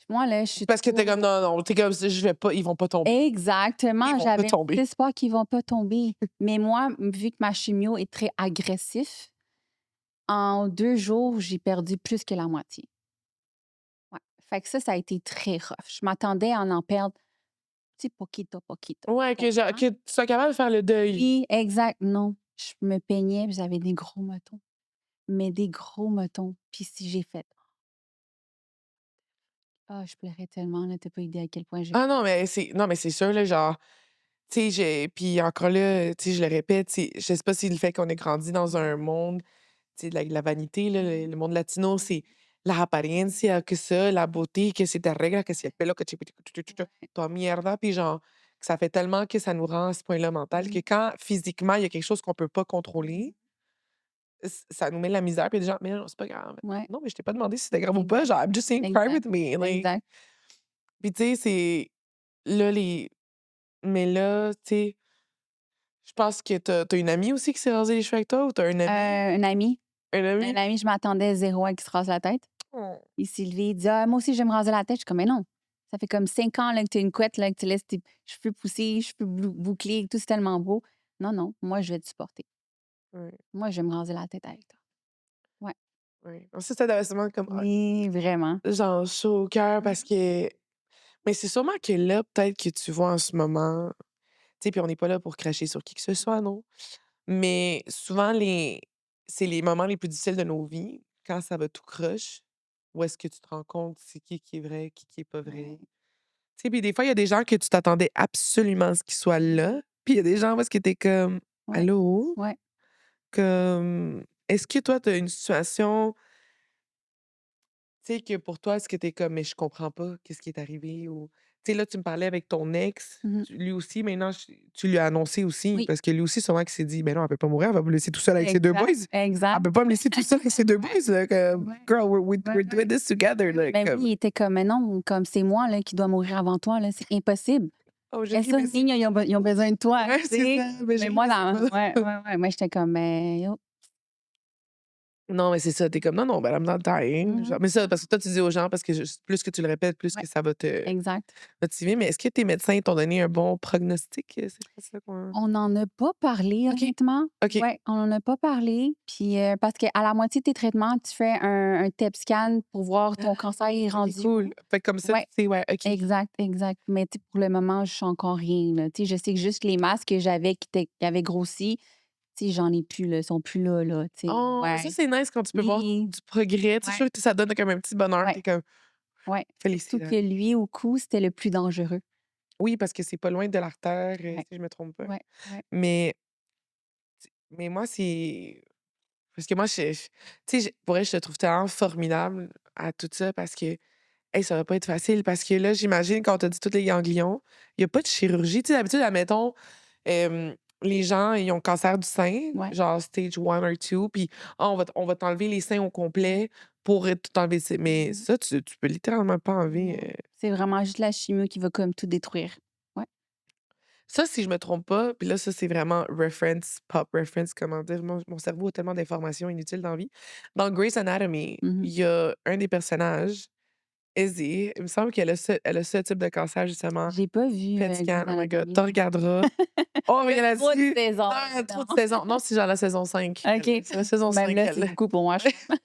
Moi, là, je suis Parce que t'es comme: trop «Non, non, t'es comme: «Je vais pas, ils vont pas tomber, ils exactement, vont pas j'avais un petit tomber». espoir qu'ils vont pas tomber. Mais moi, vu que ma chimio est très agressif, en 2 jours, j'ai perdu plus que la moitié. Ouais. Fait que ça a été très rough. Je m'attendais à en perdre, tu sais, poquito, poquito. Ouais, Tu que comprends? tu sois capable de faire le deuil. Oui, exact. Non, je me peignais, puis j'avais des gros motons, mais des gros motons. Puis si j'ai fait ah, je pleurais tellement, là, tu pas idée à quel point j'ai Ah non, pleuré. mais c'est non, mais c'est sûr, là, genre, tu sais, j'ai puis encore là, tu sais, je le répète, tu sais, je sais pas si le fait qu'on ait grandi dans un monde, tu sais, de la vanité, là, Mmh le monde latino, mh. c'est la apariencia, que ça, la beauté, que si te arreglas, que si el pelo, que Ouais. toi mierda, puis genre, que ça fait tellement que ça nous rend à ce point-là mental que Mmh. quand physiquement, il y a quelque chose qu'on peut pas contrôler, ça nous met la misère, puis il y a des gens: «Mais non, c'est pas grave». Ouais, Non, mais je t'ai pas demandé si c'était grave ou pas, exact, genre, I'm just saying cry exact, with me, like exact. puis tu sais, c'est là, les mais là, tu sais, je pense que tu as une amie aussi qui s'est rasé les cheveux avec toi ou tu as un ami? Un ami Un un ami? ami, je m'attendais 0 à qu'il se rase la tête. Oh. Il s'est levé, il dit: «Ah, moi aussi, je vais me raser la tête». Je suis comme: «Mais non, ça fait comme 5 ans, là, que tu as une couette, là, que tu laisses tes cheveux pousser, cheveux bouclés, tout, c'est tellement beau. Non, non, moi, je vais te supporter. Ouais, Moi, je vais me raser la tête avec toi». Ouais. ouais. Ça, ça devait sûrement comme, ah, Oui, vraiment. genre chaud au cœur parce Mmh. que mais c'est sûrement que là, peut-être que tu vois en ce moment, tu sais, puis on n'est pas là pour cracher sur qui que ce soit, non? Mais souvent c'est les moments les plus difficiles de nos vies, quand ça va tout croche, où est-ce que tu te rends compte c'est qui est vrai, qui est pas vrai. Ouais. Tu sais, puis des fois, il y a des gens que tu t'attendais absolument à ce qu'ils soient là, puis il y a des gens où est-ce que tu comme: Ouais. «Allô?» Ouais. Comme est-ce que toi, tu as une situation, tu sais, que pour toi, est-ce que tu es comme: «Mais je comprends pas, qu'est-ce qui est arrivé?» ou tu sais, là, tu me parlais avec ton ex, Mmh. lui aussi, maintenant, tu lui as annoncé aussi, Oui. parce que lui aussi, sûrement qu'il s'est dit: «Ben non, elle peut pas mourir, elle va me laisser tout seul avec ses 2 boys. Exact, Elle exact. peut pas me laisser tout seul avec ses 2 boys, là, comme Ouais. girl, Ouais, we're doing ouais. this together, là», Ben oui, comme il était comme: «Mais non, comme c'est moi, là, qui dois mourir avant toi, là, c'est impossible. «Oh, j'ai ri, Esos mais c'est» niños, ils ont besoin de toi», ouais, tu c'est sais? ça, «Mais j'ai Mais ri, moi, mais c'est dans pas» ouais, ouais, ouais, moi, j'étais comme: «Mais yo». non, mais c'est ça, tu es comme: «Non, non, ben, I'm not dying», Mmh genre mh. mais ça, parce que toi, tu dis aux gens parce que juste plus que tu le répètes, plus Ouais, que ça va te exact. motiver, mais est-ce que tes médecins t'ont donné un bon prognostic? C'est pas ça qu'on On n'en a pas parlé, OK, honnêtement. OK. Ouais, on en a pas parlé, puis, parce qu'à la moitié de tes traitements, tu fais un TEP scan pour voir ton Ah! cancer est OK, rendu cool. où. Fait que comme ça, tu Ouais, sais, ouais, OK. exact, exact. Mais tu sais, pour le moment, je suis encore rien, là. Tu sais, je sais que juste les masques que j'avais qui avaient grossi, tu sais, j'en ai plus, là, ils sont plus là, là, tu sais. Oh, mais ça, Ouais. c'est nice quand tu peux voir Oui, du progrès. Tu sais, je ouais, trouve que ça donne comme un petit bonheur. ouais, Tu comme: ouais. Surtout que «Félicitations». lui, au cou, c'était le plus dangereux. Oui, parce que c'est pas loin de l'artère, Ouais, si je me trompe pas. ouais, ouais. Mais moi, c'est parce que moi, tu sais, pour elle, je te trouve tellement formidable à tout ça parce que, hey, ça va pas être facile parce que là, j'imagine quand on t'a dit tous les ganglions, il y a pas de chirurgie. Tu sais, d'habitude, admettons, les gens, ils ont cancer du sein, Ouais, genre stage 1 or 2, puis ah, on va t'enlever les seins au ouais. complet pour tout enlever. Mais Mmh. ça, tu peux littéralement pas enlever. Non, c'est vraiment juste la chimio qui va comme tout détruire. Ouais. Ça, si je me trompe pas, puis là, ça, c'est vraiment reference, pop reference, comment dire, mon cerveau a tellement d'informations inutiles dans la vie. Dans Grey's Anatomy, Mmh. il y a un des personnages, Izzy, il me semble qu'elle a ce type de cancer, justement, J'ai pas vu, PET scan, Grey's oh my god, tu Anatomy. regarderas. Oh, Il y a regarde trop de là-dessus! saisons, Non, il y a trop de non. saisons. Non, c'est genre la saison 5 qu'elle OK. c'est la saison Même 5 là, qu'elle c'est l'a. beaucoup pour moi, je pense.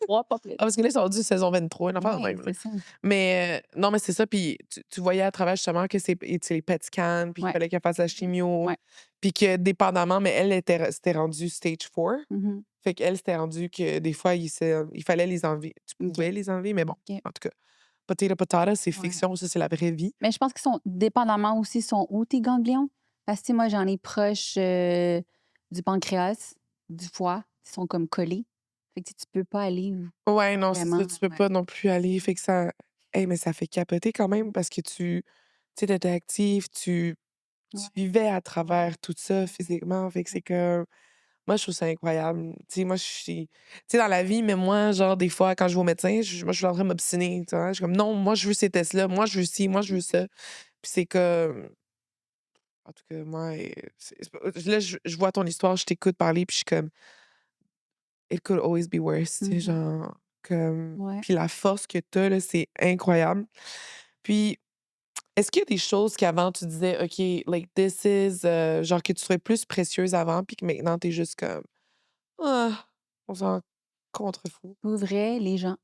3, pas plus. Ah, parce que là, ils sont rendus saison 23, une affaire de Ouais, même, là. c'est ça. Mais non, mais c'est ça, puis tu voyais à travers justement que c'est les PET scans, puis qu'il Ouais. fallait qu'elle fasse la chimio, Ouais. puis que dépendamment, mais elle c'était rendu stage 4. Mmh. Fait qu'elle, c'était rendu que des fois, il fallait les enlever. Tu OK. pouvais les enlever, mais bon, OK. en tout cas, potato patata, c'est Ouais. fiction, ça, c'est la vraie vie. Mais je pense qu'ils sont dépendamment aussi sont où tes ganglions. Parce que tu sais, moi, j'en ai proche, du pancréas, du foie. Ils sont comme collés. Fait que tu peux pas aller Ouais, non, c'est ça, vraiment tu peux ouais. pas non plus aller. Fait que ça. Hey, mais ça fait capoter quand même parce que tu sais, t'étais active, tu Ouais. vivais à travers tout ça physiquement. Fait que c'est que. Moi, je trouve ça incroyable. Tu sais, moi, je suis. Tu sais, dans la vie, mais moi, genre, des fois, quand je vais au médecin, moi, je suis en train de m'obstiner. Tu vois? Je suis comme, non, moi, je veux ces tests-là. Moi, je veux ci, moi, je veux ça. Puis c'est comme. En tout cas, moi, là, je vois ton histoire, je t'écoute parler, puis je suis comme, it could always be worse. Tu sais, Mmh. genre, comme. Ouais. Puis la force que t'as, là, c'est incroyable. Puis, est-ce qu'il y a des choses qu'avant, tu disais, OK, like, this is. Genre, que tu trouvais plus précieuse avant, puis que maintenant, t'es juste comme. Ah, on s'en contrefout. Pour vrai, les gens.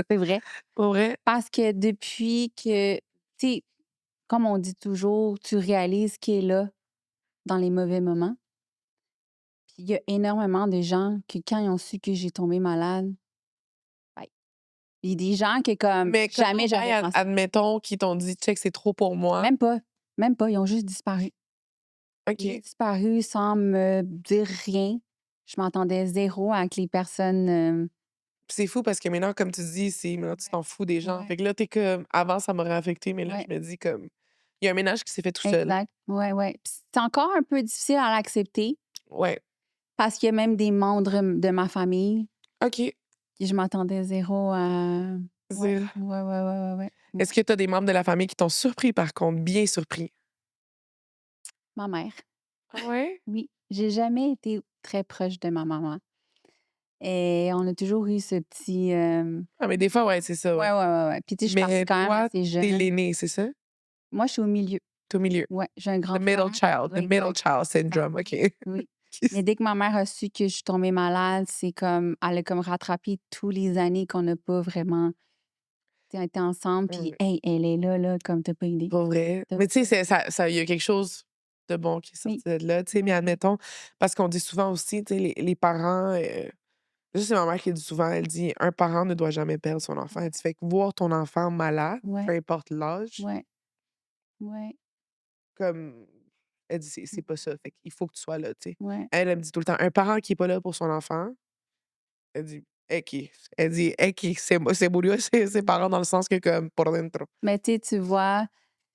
C'est vrai. Pour vrai? Parce que depuis que, tu sais, comme on dit toujours, tu réalises qui est là dans les mauvais moments. Puis il y a énormément de gens que quand ils ont su que j'ai tombé malade, bye. Il y a des gens que comme Mais jamais comment, j'aurais bye, pensé. admettons qu'ils t'ont dit: «Check, c'est trop pour moi». Même pas, même pas, ils ont juste disparu. Ils ont OK. juste disparu sans me dire rien. Je m'entendais zéro avec les personnes, Puis c'est fou parce que maintenant, comme tu dis, c'est maintenant tu ouais, t'en fous des gens. ouais, Fait que là, t'es comme avant, ça m'aurait affecté, mais là, ouais, je me dis comme il y a un ménage qui s'est fait tout seul. exact. Ouais, ouais. Puis c'est encore un peu difficile à l'accepter Ouais. parce qu'il y a même des membres de ma famille OK. qui je m'attendais zéro à ouais, C'est ouais, ouais, ouais, ouais, ouais. Mmh. Est-ce que tu as des membres de la famille qui t'ont surpris par contre, bien surpris? Ma mère, Ah ouais? oui. J'ai jamais été très proche de ma maman et on a toujours eu ce petit, Ah, mais des fois, ouais, c'est ça, ouais, ouais. ouais, ouais, ouais. Puis tu sais, je suis partie Mais quand même toi, assez t'es jeune. l'aîné, c'est ça? Moi, je suis au milieu. Tu au milieu. Ouais, j'ai un The grand middle frère. child, the Ouais, middle exact. child C'est ça. syndrome, OK. Oui. Mais dès que ma mère a su que je suis tombée malade, c'est comme elle a comme rattrapé tous les années qu'on n'a pas vraiment, tu sais, été ensemble. Puis, Ouais, hey, elle est là, là, comme t'as pas idée. pour vrai. Tu Mais tu sais, pas idée. il y a quelque chose de bon qui est Oui. sorti de là, tu sais, mais Ouais, ouais. admettons, parce qu'on dit souvent aussi, tu sais, les parents, ça, c'est ma mère qui le dit souvent, elle dit: «Un parent ne doit jamais perdre son enfant». Elle dit: «Fait que voir ton enfant malade, peu Ouais, importe l'âge, ouais, ouais. comme» elle dit: «C'est Mmh. pas ça, fait qu'il faut que tu sois là», tu sais. Ouais. Elle me dit tout le temps: «Un parent qui est pas là pour son enfant», elle dit: «Equis». Elle dit: «Equis, se murió ses parents dans le sens que comme por dentro». Mais tu vois,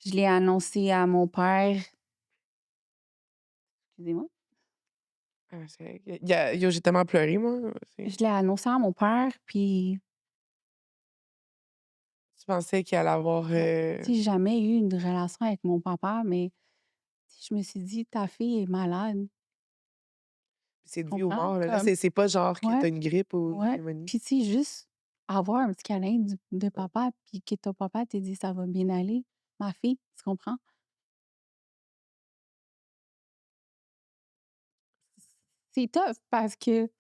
je l'ai annoncé à mon père. Excusez-moi. Ah, c'est il y a yo, j'ai tellement pleuré moi, Je l'ai annoncé à mon père, puis tu pensais qu'il allait avoir, ouais. Tu sais, j'ai jamais eu une relation avec mon papa, mais tu sais, je me suis dit: «Ta fille est malade». c'est Tu de vie ou comprends? mort, là. Là, Comme c'est pas genre que ouais, tu as une grippe ou une ouais. pneumonie. Puis tu sais, juste avoir un petit câlin de papa, puis que ton papa te dit: «Ça va bien aller, ma fille», tu comprends? C'est tough parce que,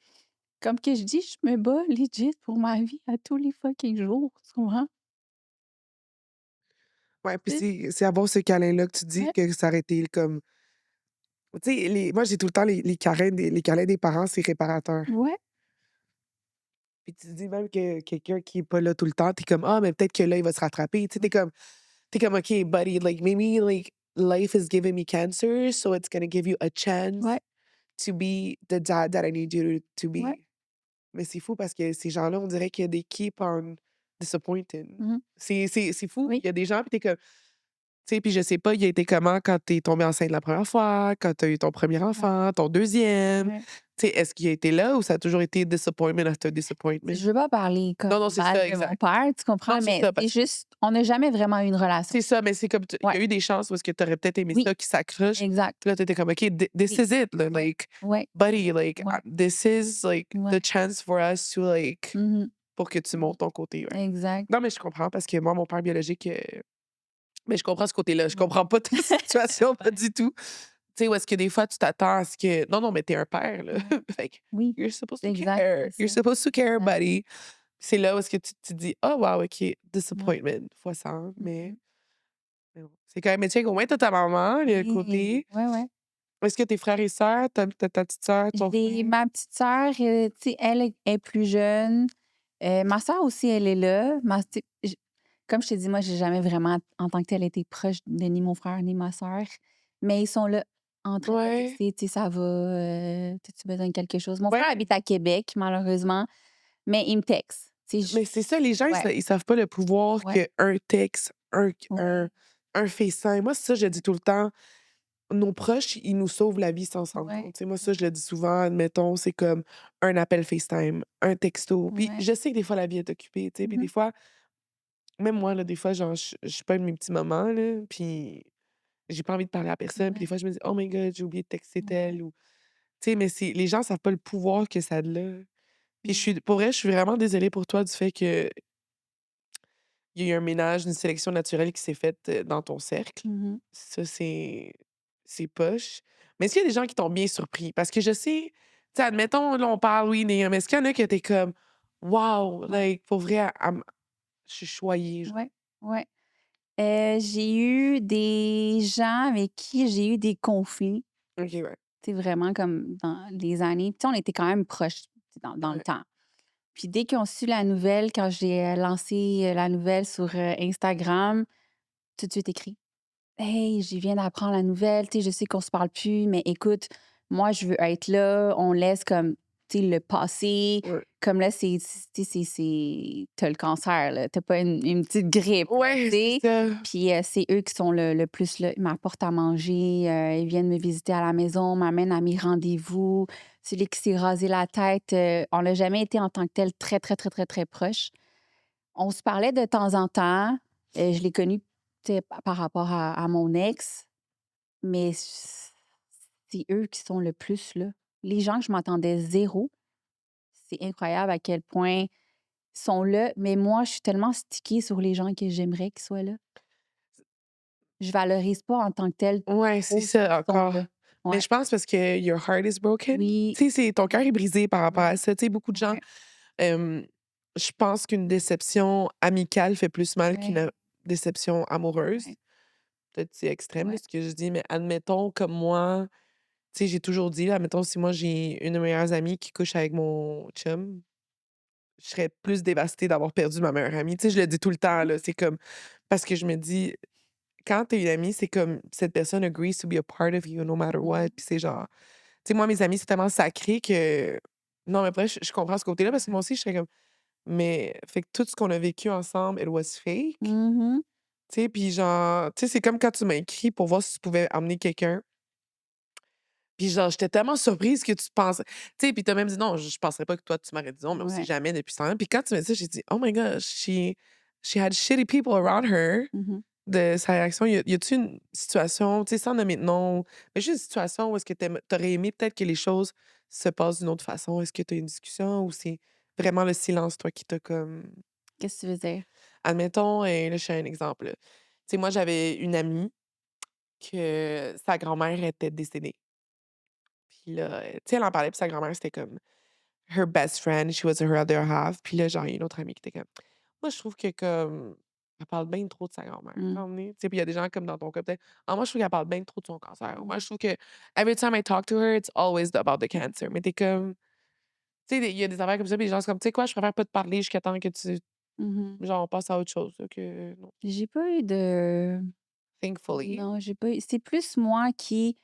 comme que je dis, je me bats legit pour ma vie à tous les fucking jours, tu comprends? Ouais, puis Tu sais? c'est avoir ce câlin-là que tu dis Ouais, que ça aurait été comme tu sais, moi, j'ai tout le temps les câlins des parents, c'est réparateur. ouais, Puis tu te dis même que quelqu'un qui est pas là tout le temps, tu es comme: «Ah, mais peut-être que là, il va se rattraper». Tu sais, ouais, tu comme: «OK, buddy, like, maybe, like, life is giving me cancer, so it's gonna give you a chance ouais, to be the dad that I need you to ouais. be». Mais c'est fou parce que ces gens-là, on dirait que they keep on disappointing. Mmh. C'est fou. Oui, Il y a des gens, puis tu comme tu sais, puis je sais pas, il a été comment quand tu es tombée enceinte la première fois, quand tu as eu ton premier ouais, enfant, ton deuxième. ouais. Tu sais, est-ce qu'il a été là ou ça a toujours été disappointment after disappointment? Je veux pas parler comme Non, non, c'est mal ça, de mon exact. père, tu Non, comprends? c'est Mais ça, c'est juste, on n'a jamais vraiment eu une relation. c'est ça, mais c'est comme il y Ouais, a eu des chances où est-ce que tu aurais peut-être aimé oui, ça qui s'accroche. exact. Puis là, tu étais comme: «OK, this Oui, is it, là, like, ouais, buddy, like, ouais, this is, like, the ouais. chance for us to, like» Mhm, pour que tu mhm. montes ton côté, ouais. Exact. Non, mais je comprends parce que moi, mon père biologique, mais je comprends ce côté-là. Je Ouais. comprends pas ta situation, pas Ouais, du tout. Tu sais, où est-ce que des fois, tu t'attends à ce que non, non, mais t'es un père, là. ouais. Fait que Oui, you're supposed to exact, care. c'est You're ça. supposed to care, Exact. buddy. C'est là où est-ce que tu te dis: «Oh wow, OK, Ouais. disappointment fois 100», Mhm. mais bon, c'est quand même mais tu sais, au moins, tu ta maman, le Oui, côté. ouais, ouais. Est-ce que tes frères et sœurs, tu ta petite sœur, ton J'ai frère? ma petite sœur, tu sais, elle est plus jeune. Ma sœur aussi, elle est là. Tu sais, comme je t'ai dit, moi, j'ai jamais vraiment, en tant que telle, été proche de ni mon frère ni ma sœur. Mais ils sont là, en train de me Ouais, texter, tu sais, ça va, t'as-tu besoin de quelque chose? Mon frère ouais, habite à Québec, malheureusement, mais il me texte. Tu sais, mais c'est ça, les gens, ouais, ils savent pas le pouvoir ouais, qu'un texte, ouais, un FaceTime moi, c'est ça, je dis tout le temps. Nos proches, ils nous sauvent la vie sans s'en rendre ouais, compte. Tu sais, moi, ça, je ouais, le dis souvent, admettons, c'est comme un appel FaceTime, un texto. Puis ouais. je sais que des fois, la vie est occupée, tu sais, puis des Mhm, fois, même moi, là, des fois, genre, je suis pas de mes petits moments, là, puis j'ai pas envie de parler à personne. Puis des ouais, fois, je me dis: «Oh my God, j'ai oublié de texter ouais, tel» ou tu sais, mais c'est les gens savent pas le pouvoir que ça a là. Puis je ouais. suis pour vrai, je suis vraiment désolée pour toi du fait qu'il y a eu un ménage, une sélection naturelle qui s'est faite, dans ton cercle. Mhm, Ça, c'est poche. Mais est-ce qu'il y a des gens qui t'ont bien surpris? Parce que je sais, tu sais, admettons, là, on parle, oui, mais est-ce qu'il y en a qui étaient comme: «Wow!» ouais, like, pour vrai, je suis choyée, genre. ouais, ouais. J'ai eu des gens avec qui j'ai eu des conflits, OK, ouais. tu sais, vraiment comme dans les années. Puis tu sais, on était quand même proches, tu sais, dans le Ouais. temps. Puis dès qu'ils ont su la nouvelle, quand j'ai, lancé, la nouvelle sur, Instagram, tout de suite écrit: «Hey, je viens d'apprendre la nouvelle, tu sais, je sais qu'on se parle plus, mais écoute, moi, je veux être là, on laisse comme, tu sais, le passé, Ouais. comme là, tu sais, tu le cancer, là, tu pas une petite grippe, là, tu Ouais, c'est sais?» ça. Puis, c'est eux qui sont le plus là. Ils m'apportent à manger, ils viennent me visiter à la maison, m'amènent à mes rendez-vous. Celui qui s'est rasé la tête, on n'a jamais été en tant que tel très, très, très, très, très proches. On se parlait de temps en temps. Je l'ai connu, tu sais, par rapport à mon ex, mais c'est eux qui sont le plus là. Les gens que je m'attendais zéro, c'est incroyable à quel point ils sont là, mais moi, je suis tellement stickée sur les gens que j'aimerais qu'ils soient là. Je valorise pas en tant que tel Ouais, c'est trop ce qu'ils ça sont encore. là. Mais Ouais. je pense parce que your heart is broken. Oui, Tu sais, c'est ton cœur est brisé par rapport à oui, ça. Tu sais, beaucoup de gens, ouais, hem, je pense qu'une déception amicale fait plus mal qu'une ouais, déception amoureuse. ouais, Peut-être c'est extrême, là, ouais. ce que je dis, mais admettons comme moi, tu sais, j'ai toujours dit, là, admettons si moi j'ai une de mes meilleures amies qui couche avec mon chum, je serais plus dévastée d'avoir perdu ma meilleure amie. Tu sais, je le dis tout le temps, Mmh. là, c'est comme parce que je me dis quand tu es une amie, c'est comme cette personne agrees to be a part of you no matter what. Mmh. Puis c'est genre, tu sais, moi, mes amis, c'est tellement sacré que. Non, mais après, je comprends ce côté-là parce que moi Ouais. aussi, je serais comme. Mais, fait que tout ce qu'on a vécu ensemble, it was fake. Mmh. Tu sais, puis genre, tu sais, c'est comme quand tu m'as écrit pour voir si tu pouvais amener quelqu'un. Puis genre, j'étais tellement surprise que tu penses. Tu sais, puis t'as même dit non, je penserais pas que toi, tu m'aurais dit non, mais on sait Ouais. jamais depuis 100 ans. Puis quand tu m'as dit ça, j'ai dit, oh my gosh, she had shitty people around her. Mmh. De sa réaction, y a-tu une situation, tu sais, sans nommer de nom, mais juste une situation où est-ce que tu aimé peut-être que les choses se passent d'une autre façon? Est-ce que tu as une discussion ou c'est vraiment le silence, toi, qui t'a comme Qu'est-ce que tu veux dire? admettons, là, je fais un exemple, là. Tu sais, moi, j'avais une amie que sa grand-mère était décédée. Puis là, tu sais, elle en parlait, puis sa grand-mère, c'était comme her best friend, she was her other half. Puis là, genre, il y a une autre amie qui était comme moi, je trouve que comme elle parle bien trop de sa grand-mère, Mmh. à un moment donné. Tu sais, puis il y a des gens comme dans ton cas, peut-être: «Ah, moi, je trouve qu'elle parle bien trop de son cancer». Moi, Mmh. je trouve que every time I talk to her, it's always about the cancer. Mais tu comme tu sais, il y a des affaires comme ça, puis les gens sont comme: «Tu sais quoi? Je préfère pas te parler jusqu'à temps que tu Mmh. genre, on passe à autre chose, là, que non». J'ai pas eu de Thankfully. non, j'ai pas eu c'est plus moi qui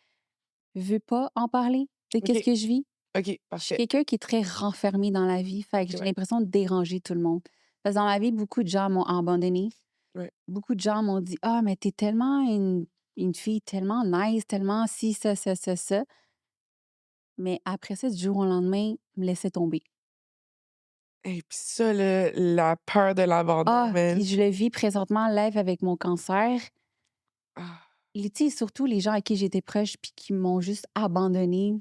veux pas en parler de qu'est-ce OK, que je vis. OK, Je suis parfait. quelqu'un qui est très renfermé dans la vie, fait que OK, j'ai ouais, l'impression de déranger tout le monde. Parce que dans ma vie, beaucoup de gens m'ont abandonnée. ouais. Beaucoup de gens m'ont dit: «Ah, mais t'es tellement une fille tellement nice, tellement ci, ça, ça, ça, ça». Mais après ça, du jour au lendemain, me laisser tomber. Et puis ça, là, la peur de l'abandon, Ah, man. puis je le vis présentement live avec mon cancer. Ah. Tu sais, surtout les gens à qui j'étais proche puis qui m'ont juste abandonnée,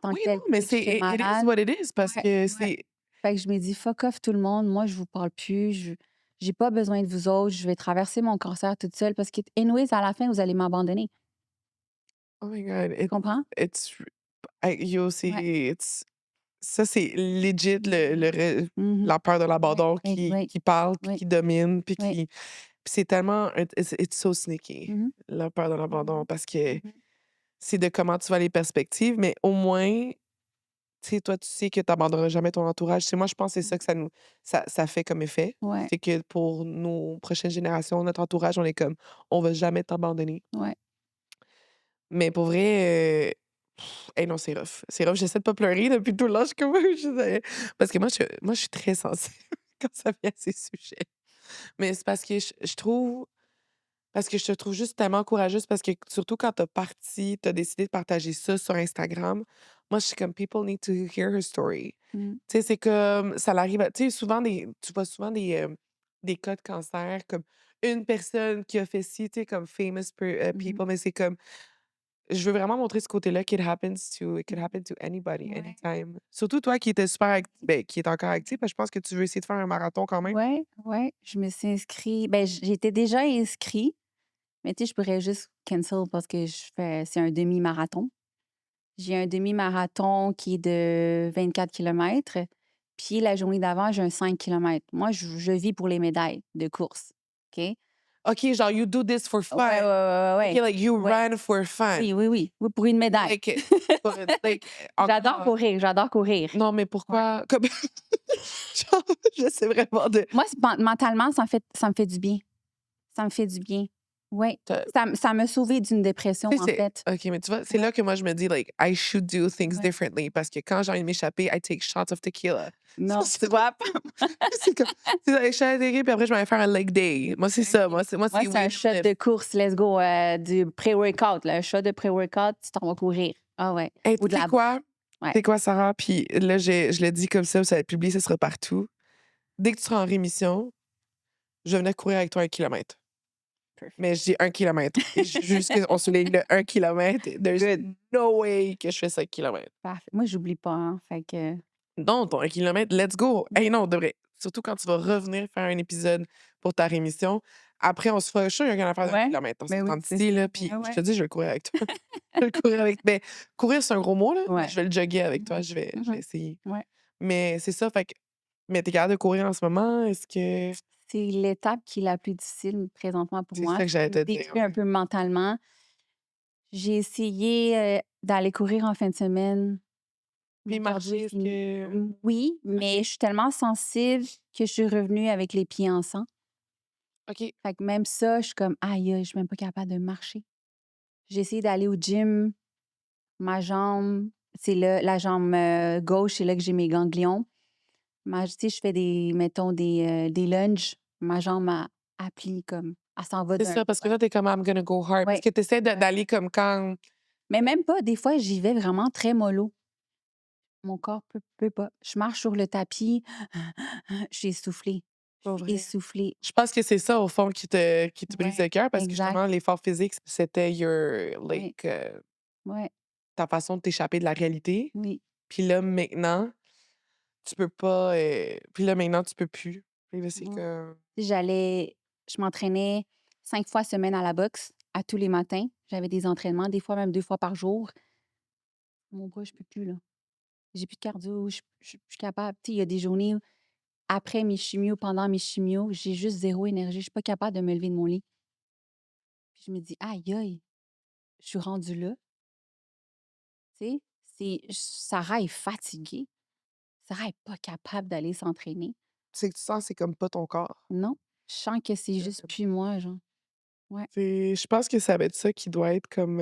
tant Oui, que tel, non, mais que c'est j'étais it is malade. what it is parce Ouais, que ouais. c'est Fait que je me dis: «Fuck off tout le monde, moi je vous parle plus, j'ai pas besoin de vous autres, je vais traverser mon cancer toute seule parce que anyways à la fin vous allez m'abandonner». oh my god, Tu comprends? it's yo, Ouais. ça, c'est legit Mmh. la peur de Ouais, l'abandon oui, oui, qui parle puis oui, qui domine puis oui. qui puis c'est tellement it's so sneaky, Mmh mh. la peur de Mmh l'abandon parce que mh. c'est de comment tu vois les perspectives, mais au moins, tu sais, toi, tu sais que tu abandonneras jamais ton entourage. Tu sais, moi, je pense que c'est ça que ça fait comme effet. Ouais, C'est que pour nos prochaines générations, notre entourage, on est comme: «On va jamais t'abandonner». ouais. Mais pour vrai, hey non, c'est rough. C'est rough. J'essaie de pas pleurer depuis tout le long. Je suis comme parce que moi, je suis très sensible quand ça vient à ces sujets. Mais c'est parce que je trouve parce que je te trouve juste tellement courageuse parce que surtout quand tu as décidé de partager ça sur Instagram, moi, je suis comme: «People need to hear her story». Mmh. Tu sais, c'est comme ça l'arrive à tu sais, souvent tu vois souvent des cas de cancer, comme une personne qui a fait ci, tu sais, comme Mmh mh. people, mais c'est comme je veux vraiment montrer ce côté-là it could Mmh. happen to anybody, Ouais. anytime. Surtout toi qui étais super qui est encore actif, parce que je pense que tu veux essayer de faire un marathon quand même. Ouais, ouais, je me suis inscrit ben, j'étais déjà inscrit, mais tu sais, je pourrais juste cancel parce que c'est un demi-marathon. J'ai un demi-marathon qui est de 24 km, puis la journée d'avant, j'ai un 5 km. Moi, je vis pour les médailles de course, OK? OK, genre you do this for Ouais, ouais, fun. ouais, OK, ouais, like you ouais. run for Oui, fun. oui, oui. Oui, pour une médaille. Like, pour like, J'adore encore courir, j'adore courir. non, mais Ouais. pourquoi comme genre, j'essaie vraiment de Moi, c'est mentalement, ça me fait du bien. Ça me fait du bien. Oui. te Ça m'a sauvée d'une dépression, tu sais, en fait. OK, mais tu vois, c'est Ouais, là que moi je me dis like, I should do things ouais. differently parce que quand j'ai envie de m'échapper, I take shots of tequila. Ça, Non, tu c'est vois? c'est comme c'est ça, je suis allée puis après je vais aller faire un leg day. Moi, c'est ça. OK. Moi, Moi, c'est c'est un weight and shot lift. de course, let's go, du pré-workout, là, un shot de pré-workout, tu t'en vas courir. Ah ouais. Hey, tu Ou de sais la quoi? ouais. Tu sais quoi, Sarah? Puis là, je le dis comme ça va être publié, ça sera partout. Dès que tu seras en rémission, je vais venir courir avec toi 1 kilomètre. Perfect. Mais je dis 1 kilomètre. Et juste qu'on souligne le 1 kilomètre. There's Good. no way que je fais 5 kilomètres. Parfait. Moi, j'oublie pas, hein, fait que Non, ton 1 kilomètre, let's go. Hey, non, de vrai. Surtout quand tu vas revenir faire un épisode pour ta rémission. Après, on se fera, je suis sûr, il y a une affaire d'un ouais, kilomètre. On mais oui, s'entend c'est ici, ça. là. Ouais, Puis je ouais. te dis, je vais courir avec toi. Je vais courir avec. Mais courir, c'est un gros mot, là. Mais Ouais. je vais le jogger avec toi. Mmh Je vais mh. essayer. Ouais. Mais c'est ça, fait que mais tu es capable de courir en ce moment? Est-ce que C'est l'étape qui est la plus difficile présentement pour c'est moi. ça que Ce j'allais qui me te dire, détruit un ouais. peu mentalement. J'ai essayé, d'aller courir en fin de semaine. Puis Mon cardio, marcher, il est-ce finit que oui, mais OK, je suis tellement sensible que je suis revenue avec les pieds en sang. OK. Fait que même ça, je suis comme: «Aïe, aïe, je suis même pas capable de marcher». J'ai essayé d'aller au gym, ma jambe, c'est là la jambe, gauche, c'est là que j'ai mes ganglions. Tu sais, je fais mettons des lunges, ma jambe, elle plie comme elle s'en va C'est d'un ça, parce que ouais, là, tu es comme: «I'm gonna go hard». Parce ouais, que tu essaies ouais. d'aller comme quand Mais même pas, des fois, j'y vais vraiment très mollo. Mon corps peut pas. Je marche sur le tapis, je suis essoufflée. Je pour suis vrai. essoufflée. Je pense que c'est ça, au fond, qui te brise Ouais, le cœur parce que exact. justement, l'effort physique, c'était Oui, ouais, ta façon de t'échapper de la réalité. oui. Puis là, maintenant, tu peux pas, puis là, maintenant, tu peux plus. Puis là, c'est Mmh. comme Je m'entraînais 5 fois semaine à la boxe, à tous les matins. J'avais des entraînements, des fois même 2 fois par jour. Mon bras, je peux plus, là. J'ai plus de cardio, je suis plus capable. Tu sais, il y a des journées où, après mes chimios, pendant mes chimios, j'ai juste zéro énergie. Je suis pas capable de me lever de mon lit. Puis je me dis: «Aïe, aïe, je suis rendue là». Tu sais? Sarah est fatiguée. Sarah est pas capable d'aller s'entraîner. c'est que tu sens, c'est comme pas ton corps. Non, je sens que c'est juste plus moi, genre. Ouais. Je pense que ça va être ça qui doit être comme,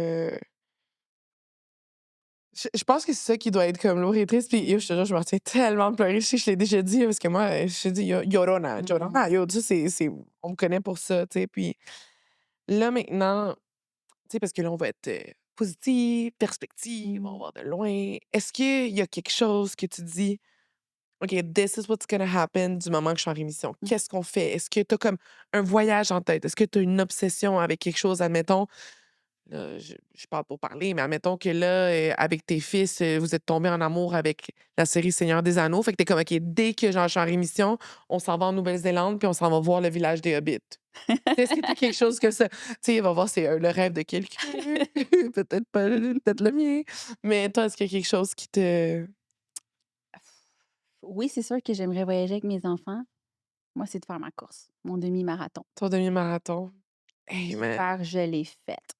je pense que c'est ça qui doit être comme lourd et triste. Puis yo, je te jure, je me retiens tellement de pleurer. Je sais que je l'ai déjà dit, parce que moi, je te dis, Llorona, Mmh. Llorona, yo, tu sais, on me connaît pour ça, tu sais. Puis là, maintenant, tu sais, parce que là, on va être, positive, perspective, on va Mmh. voir de loin. Est-ce qu'il y a quelque chose que tu dis, OK, this is what's gonna happen du moment que je suis en rémission? Mmh. Qu'est-ce qu'on fait? Est-ce que tu as comme un voyage en tête? Est-ce que tu as une obsession avec quelque chose? Admettons, là, je parle pour parler, mais admettons que là, avec tes fils, vous êtes tombés en amour avec la série Seigneur des Anneaux. Fait que t'es comme, OK, dès que genre, je suis en rémission, on s'en va en Nouvelle-Zélande puis on s'en va voir le village des Hobbits. Est-ce que tu quelque chose que ça? Tu sais, on va voir, c'est le rêve de quelqu'un. Peut-être pas, peut-être le mien. Mais toi, est-ce qu'il y a quelque chose qui te. Oui, c'est sûr que j'aimerais voyager avec mes enfants. Moi, c'est de faire ma course, mon demi-marathon. Ton demi-marathon? Hey, man. J'espère que je l'ai faite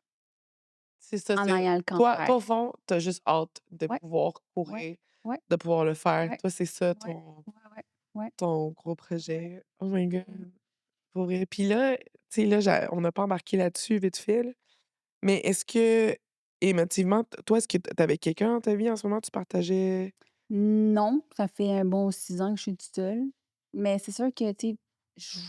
C'est ça, en c'est. ayant le Toi, cancer. toi, au fond, t'as juste hâte de Ouais, pouvoir ouais, courir, ouais, de pouvoir le faire. ouais, Toi, c'est ça, ouais, ton, ouais, ouais, ouais, ton gros ouais. projet. Oh my God. Mmh. Pour vrai. Puis là, tu sais, là, on n'a pas embarqué là-dessus vite fait, là. Mais est-ce que, émotivement, toi, est-ce que t'avais quelqu'un dans ta vie en ce moment? Tu partageais. Non, ça fait un bon 6 ans que je suis toute seule. Mais c'est sûr que, tu sais, je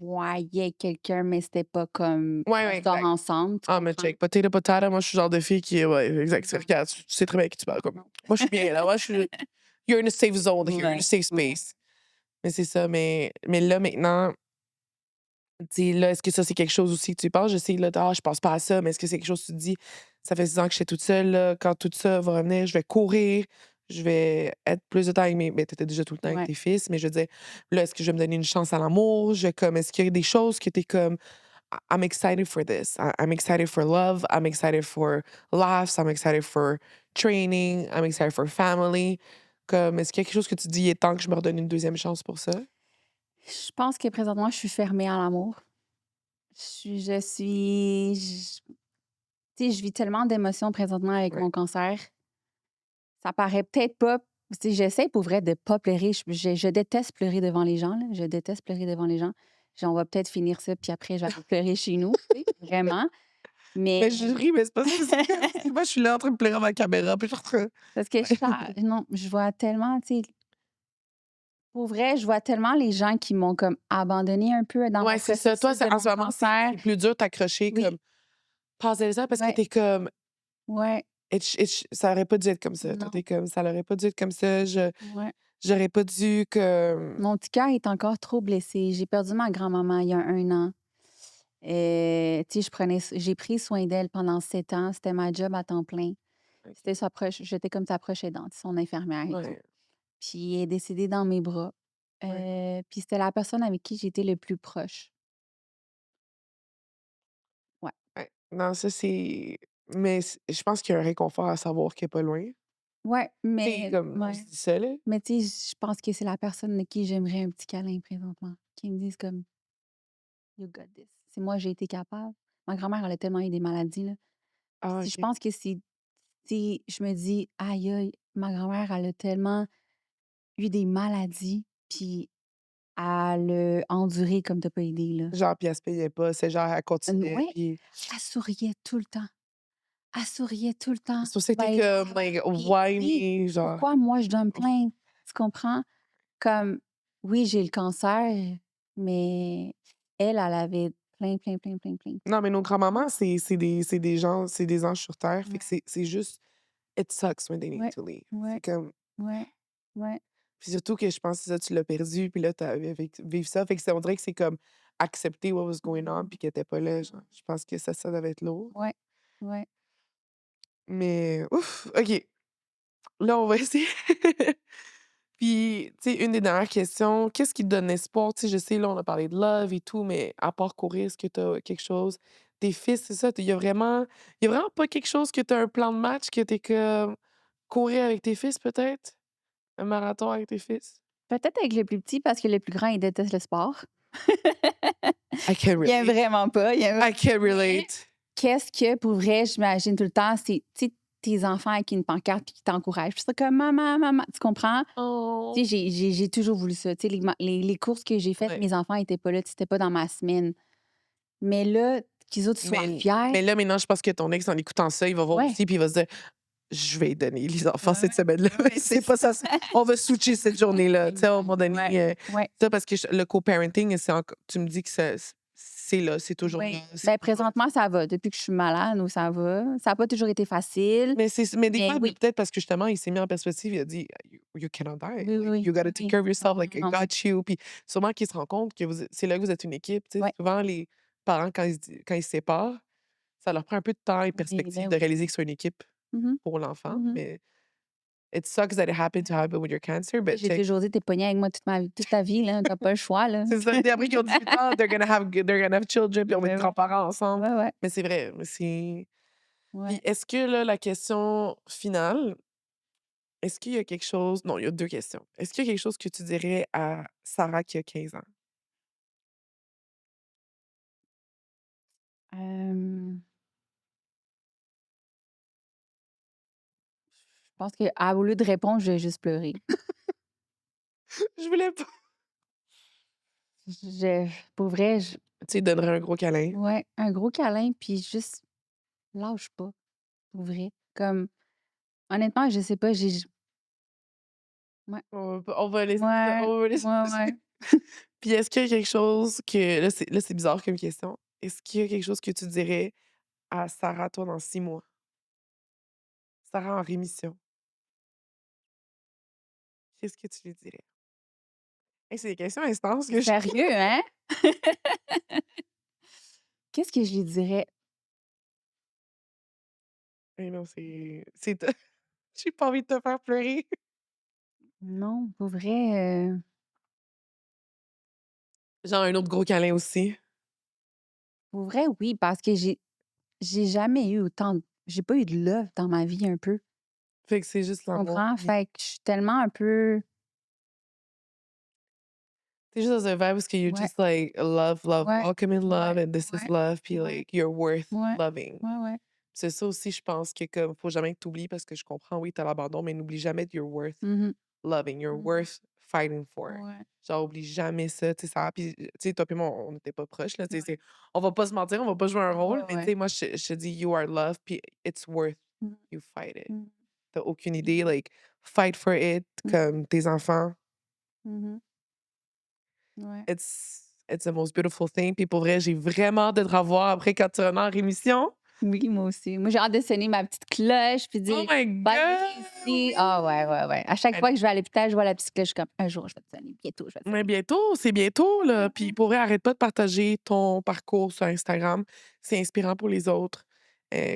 voyais quelqu'un, mais c'était pas comme Ouais, on ouais, sort exact. ensemble, tu Ah, mais comprends? check, potato potato, moi, je suis le genre de fille qui est ouais, exact. Tu Non, regardes, tu sais très bien à qui tu parles, comme non. moi, je suis bien là. Moi, je suis you're in a safe zone here, in a Ouais, safe ouais. space. Mais c'est ça, mais là, maintenant, tu sais, là, est-ce que ça, c'est quelque chose aussi que tu penses? Je sais, là, je pense pas à ça, mais est-ce que c'est quelque chose que tu te dis, ça fait 6 ans que j'étais toute seule, là, quand tout ça va revenir, je vais courir, je vais être plus de temps avec mes. Ben, t'étais déjà tout le temps avec Ouais. tes fils, mais je veux dire, là, est-ce que je vais me donner une chance à l'amour? Est-ce qu'il y a des choses que t'es comme, I'm excited for this. I'm excited for love. I'm excited for laughs. I'm excited for training. I'm excited for family. Comme, est-ce qu'il y a quelque chose que tu dis, il est temps que je me redonne une deuxième chance pour ça? Je pense que présentement, je suis fermée à l'amour. Tu sais, je vis tellement d'émotions présentement avec Ouais. mon cancer. Ça paraît peut-être pas. Tu sais, j'essaie pour vrai de pas pleurer. Je déteste pleurer devant les gens, là. Je déteste pleurer devant les gens. On va peut-être finir ça, puis après, je vais aller pleurer chez nous, tu sais, vraiment. Mais Mais je ris, mais c'est parce que c'est comme si moi, je suis là en train de pleurer à ma caméra, puis je suis en train. parce que Ouais. non, je vois tellement, tu sais, pour vrai, je vois tellement les gens qui m'ont comme abandonnée un peu dans Ouais, mon c'est ça. Toi, processus de en ce mon moment, cancer. c'est plus dur t'accrocher Oui, comme passer ça parce que ouais, t'es comme ouais, ça aurait pas dû être comme ça. Toi, non, t'es comme ça aurait pas dû être comme ça. ouais. J'aurais pas dû que. Mon petit cœur est encore trop blessé. J'ai perdu ma grand-maman il y a 1 an. Tu sais, j'ai pris soin d'elle pendant 7 ans. C'était ma job à temps plein. OK. J'étais comme sa proche aidante, son infirmière et tout. Ouais, Puis elle est décédée dans mes bras. ouais, Puis c'était la personne avec qui j'étais le plus proche. Ouais. ouais. Non, ça, c'est. Mais je pense qu'il y a un réconfort à savoir qu'elle est pas loin. Ouais, Tu sais, mais comme on ouais. se dit ça, là. Mais tu sais, je pense que c'est la personne de qui j'aimerais un petit câlin présentement, qui me dise comme You got this. Si moi j'ai été capable. Ma grand-mère, elle a tellement eu des maladies, là. Ah, Si je OK. pense que si je me dis aïe aïe, ma grand-mère, elle a tellement eu des maladies, puis elle a enduré comme t'as pas idée, là. Genre, puis elle se payait pas. C'est genre, elle continuait, Ouais, puis. elle souriait tout le temps. Elle souriait tout le temps. C'est pour ça que t'es Ben, comme, like, puis why oui, me? Genre. pourquoi moi je dois me plaindre? Tu comprends? Comme, oui, j'ai le cancer, mais elle avait plein, plein, plein, plein, plein. Non, mais nos grands-mamans, c'est des gens, c'est des anges sur terre. Fait Ouais, que c'est juste, it sucks when they need ouais, to leave. C'est ouais, comme. ouais, ouais. Puis surtout que je pense que ça, tu l'as perdu, puis là, tu as vivre ça. Fait que on dirait que c'est comme accepter what was going on, Mmh. puis qu'elle était pas là. Genre. Je pense que ça devait être lourd. Ouais, ouais. Mais, ouf, OK. Là, on va essayer. Puis, tu sais, une des dernières questions, qu'est-ce qui te donne espoir? Tu sais, je sais, là, on a parlé de love et tout, mais à part courir, est-ce que tu as quelque chose? Tes fils, c'est ça? Il y a vraiment pas quelque chose que tu as un plan de match que tu es comme courir avec tes fils, peut-être? Un marathon avec tes fils? Peut-être avec le plus petit parce que le plus grand, il déteste le sport. I can Il aime relate. vraiment pas, il aime I can mais relate. qu'est-ce que pour vrai, j'imagine tout le temps, c'est, tu sais, tes enfants avec une pancarte puis qui t'encouragent. Puis c'est comme maman, maman, tu comprends? Tu Oh! sais, j'ai toujours voulu ça. Tu sais, les courses que j'ai faites, Ouais. mes enfants étaient pas là, c'était pas dans ma semaine. Mais là, qu'ils autres soient Mais fiers. là, maintenant, je pense que ton ex, en écoutant ça, il va voir Ouais. aussi, puis il va se dire, je vais lui donner les enfants Ouais, cette ouais. semaine-là. Ouais, ouais, c'est C'est pas ça. ça. On va switcher cette journée-là. Tu sais, à un Exact. moment donné, Ouais. Ouais. ça, parce que le co-parenting, tu me dis que c'est là, c'est toujours là. Oui. C'est Ben, toujours... présentement, ça va. Depuis que je suis malade, ça va. Ça n'a pas toujours été facile, Mais des mais fois, oui. peut-être parce que justement, il s'est mis en perspective, il a dit you cannot die. Oui, oui, Like, oui. you gotta take Oui. care of yourself. Like, I Non. got you. Puis sûrement qu'il se rend compte que c'est là que vous êtes une équipe. Tu sais. Ouais. Souvent, les parents, quand ils se séparent, ça leur prend un peu de temps et Oui, perspective ben de oui. réaliser que c'est une équipe Mhm, pour l'enfant. mhm. Mais it sucks that it happened to happen with your cancer, but J'ai check. toujours dit, t'es pogné avec moi toute ta vie, là. T'as pas le choix, là. C'est ça. Puis après qu'ils ont 18 ans, they're gonna have children, puis on va être Ben oui. grands-parents ensemble. Ouais, ouais. Mais c'est vrai. Puis Ouais. est-ce que là, la question finale, est-ce qu'il y a quelque chose... Non, il y a 2 questions. Est-ce qu'il y a quelque chose que tu dirais à Sarah qui a 15 ans? Je pense qu'au lieu de répondre, je vais juste pleurer. Je voulais pas... Pour vrai, Tu sais, donnerais un gros câlin. ouais, un gros câlin, puis juste lâche pas, pour vrai. Comme, honnêtement, je sais pas, ouais, On va laisser ça, ouais, on va laisser ouais, ça. ouais. Puis est-ce qu'il y a quelque chose que... Là, c'est bizarre comme question. Est-ce qu'il y a quelque chose que tu dirais à Sarah, toi, dans 6 mois? Sarah en rémission. Qu'est-ce que tu lui dirais? Hey, c'est des questions instances que je... Sérieux, hein? Qu'est-ce que je lui dirais? Hey, non, c'est j'ai pas envie de te faire pleurer. Non, pour vrai, Genre un autre gros câlin aussi. oui, parce que j'ai jamais eu j'ai pas eu de love dans ma vie un peu. Fait que c'est juste Tu l'amour. comprends? Fait que je suis tellement un peu, Tu juste dans un vibe où que you're ouais, just like love, love, ouais, welcome in love, ouais, and this is ouais, love, puis ouais, like you're worth ouais, loving. ouais, ouais. C'est ça aussi, je pense que comme faut jamais que tu oublies parce que je comprends, oui, t'as l'abandon, mais n'oublie jamais que you're worth Mhm, loving, you're mhm. worth fighting for. Ouais, Genre, oublie jamais ça, tu sais, ça. Puis, tu sais, toi et moi, on n'était pas proches, là, tu sais, ouais, on va pas se mentir, on va pas jouer un rôle, ouais, mais tu ouais. sais, moi, je te dis, you are loved, puis it's worth, Mhm, you fight it. mhm, T'as aucune idée, like, fight for it, mhm, comme tes enfants. mhm. Ouais. It's the most beautiful thing. Puis pour vrai, j'ai vraiment hâte de te revoir après quand tu rentres en rémission. Oui, moi aussi. Moi, j'ai hâte de sonner ma petite cloche puis Oh dire my bonne God! réussite. Oui! Ah ouais, ouais, ouais. À chaque Ben, fois que je vais à l'hôpital, je vois la petite cloche, je suis comme un jour, je vais te sonner. Bientôt, je vais te mais sonner. bientôt, c'est bientôt, là. Puis Mhm. pour vrai, arrête pas de partager ton parcours sur Instagram. C'est inspirant pour les autres.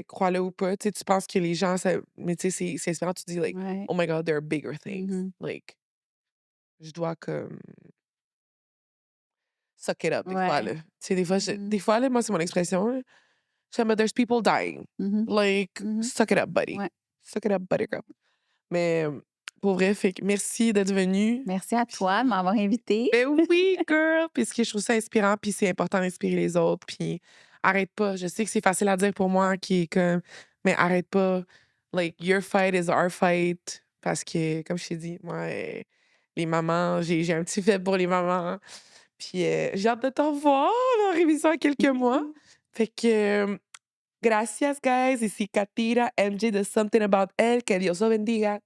Crois-le ou pas. Tu sais, tu penses que les gens, mais tu sais, c'est inspirant. Tu dis, like, Ouais. oh my God, there are bigger things. Mhm. Like, je dois comme suck it up des fois, Ouais. là. Tu sais, des fois, Mhm. des fois là, moi, c'est mon expression, là. Je suis comme, there's people dying. Mhm. Like, Mhm. suck it up, buddy. Ouais. Suck it up, buttercup. Mais pour vrai, fait que merci d'être venue. Merci à toi de Puis, m'avoir invitée. ben oui, girl! Puis ce que je trouve ça inspirant, puis c'est important d'inspirer les autres. Puis arrête pas. Je sais que c'est facile à dire pour moi, qui est comme, mais arrête pas. Like, your fight is our fight. Parce que, comme je t'ai dit, moi, les mamans, j'ai un petit faible pour les mamans. Puis j'ai hâte de t'en voir en révision à quelques mois. Fait que, gracias, guys. Ici Katira, MJ de Something About Elle. Que Dios lo bendiga.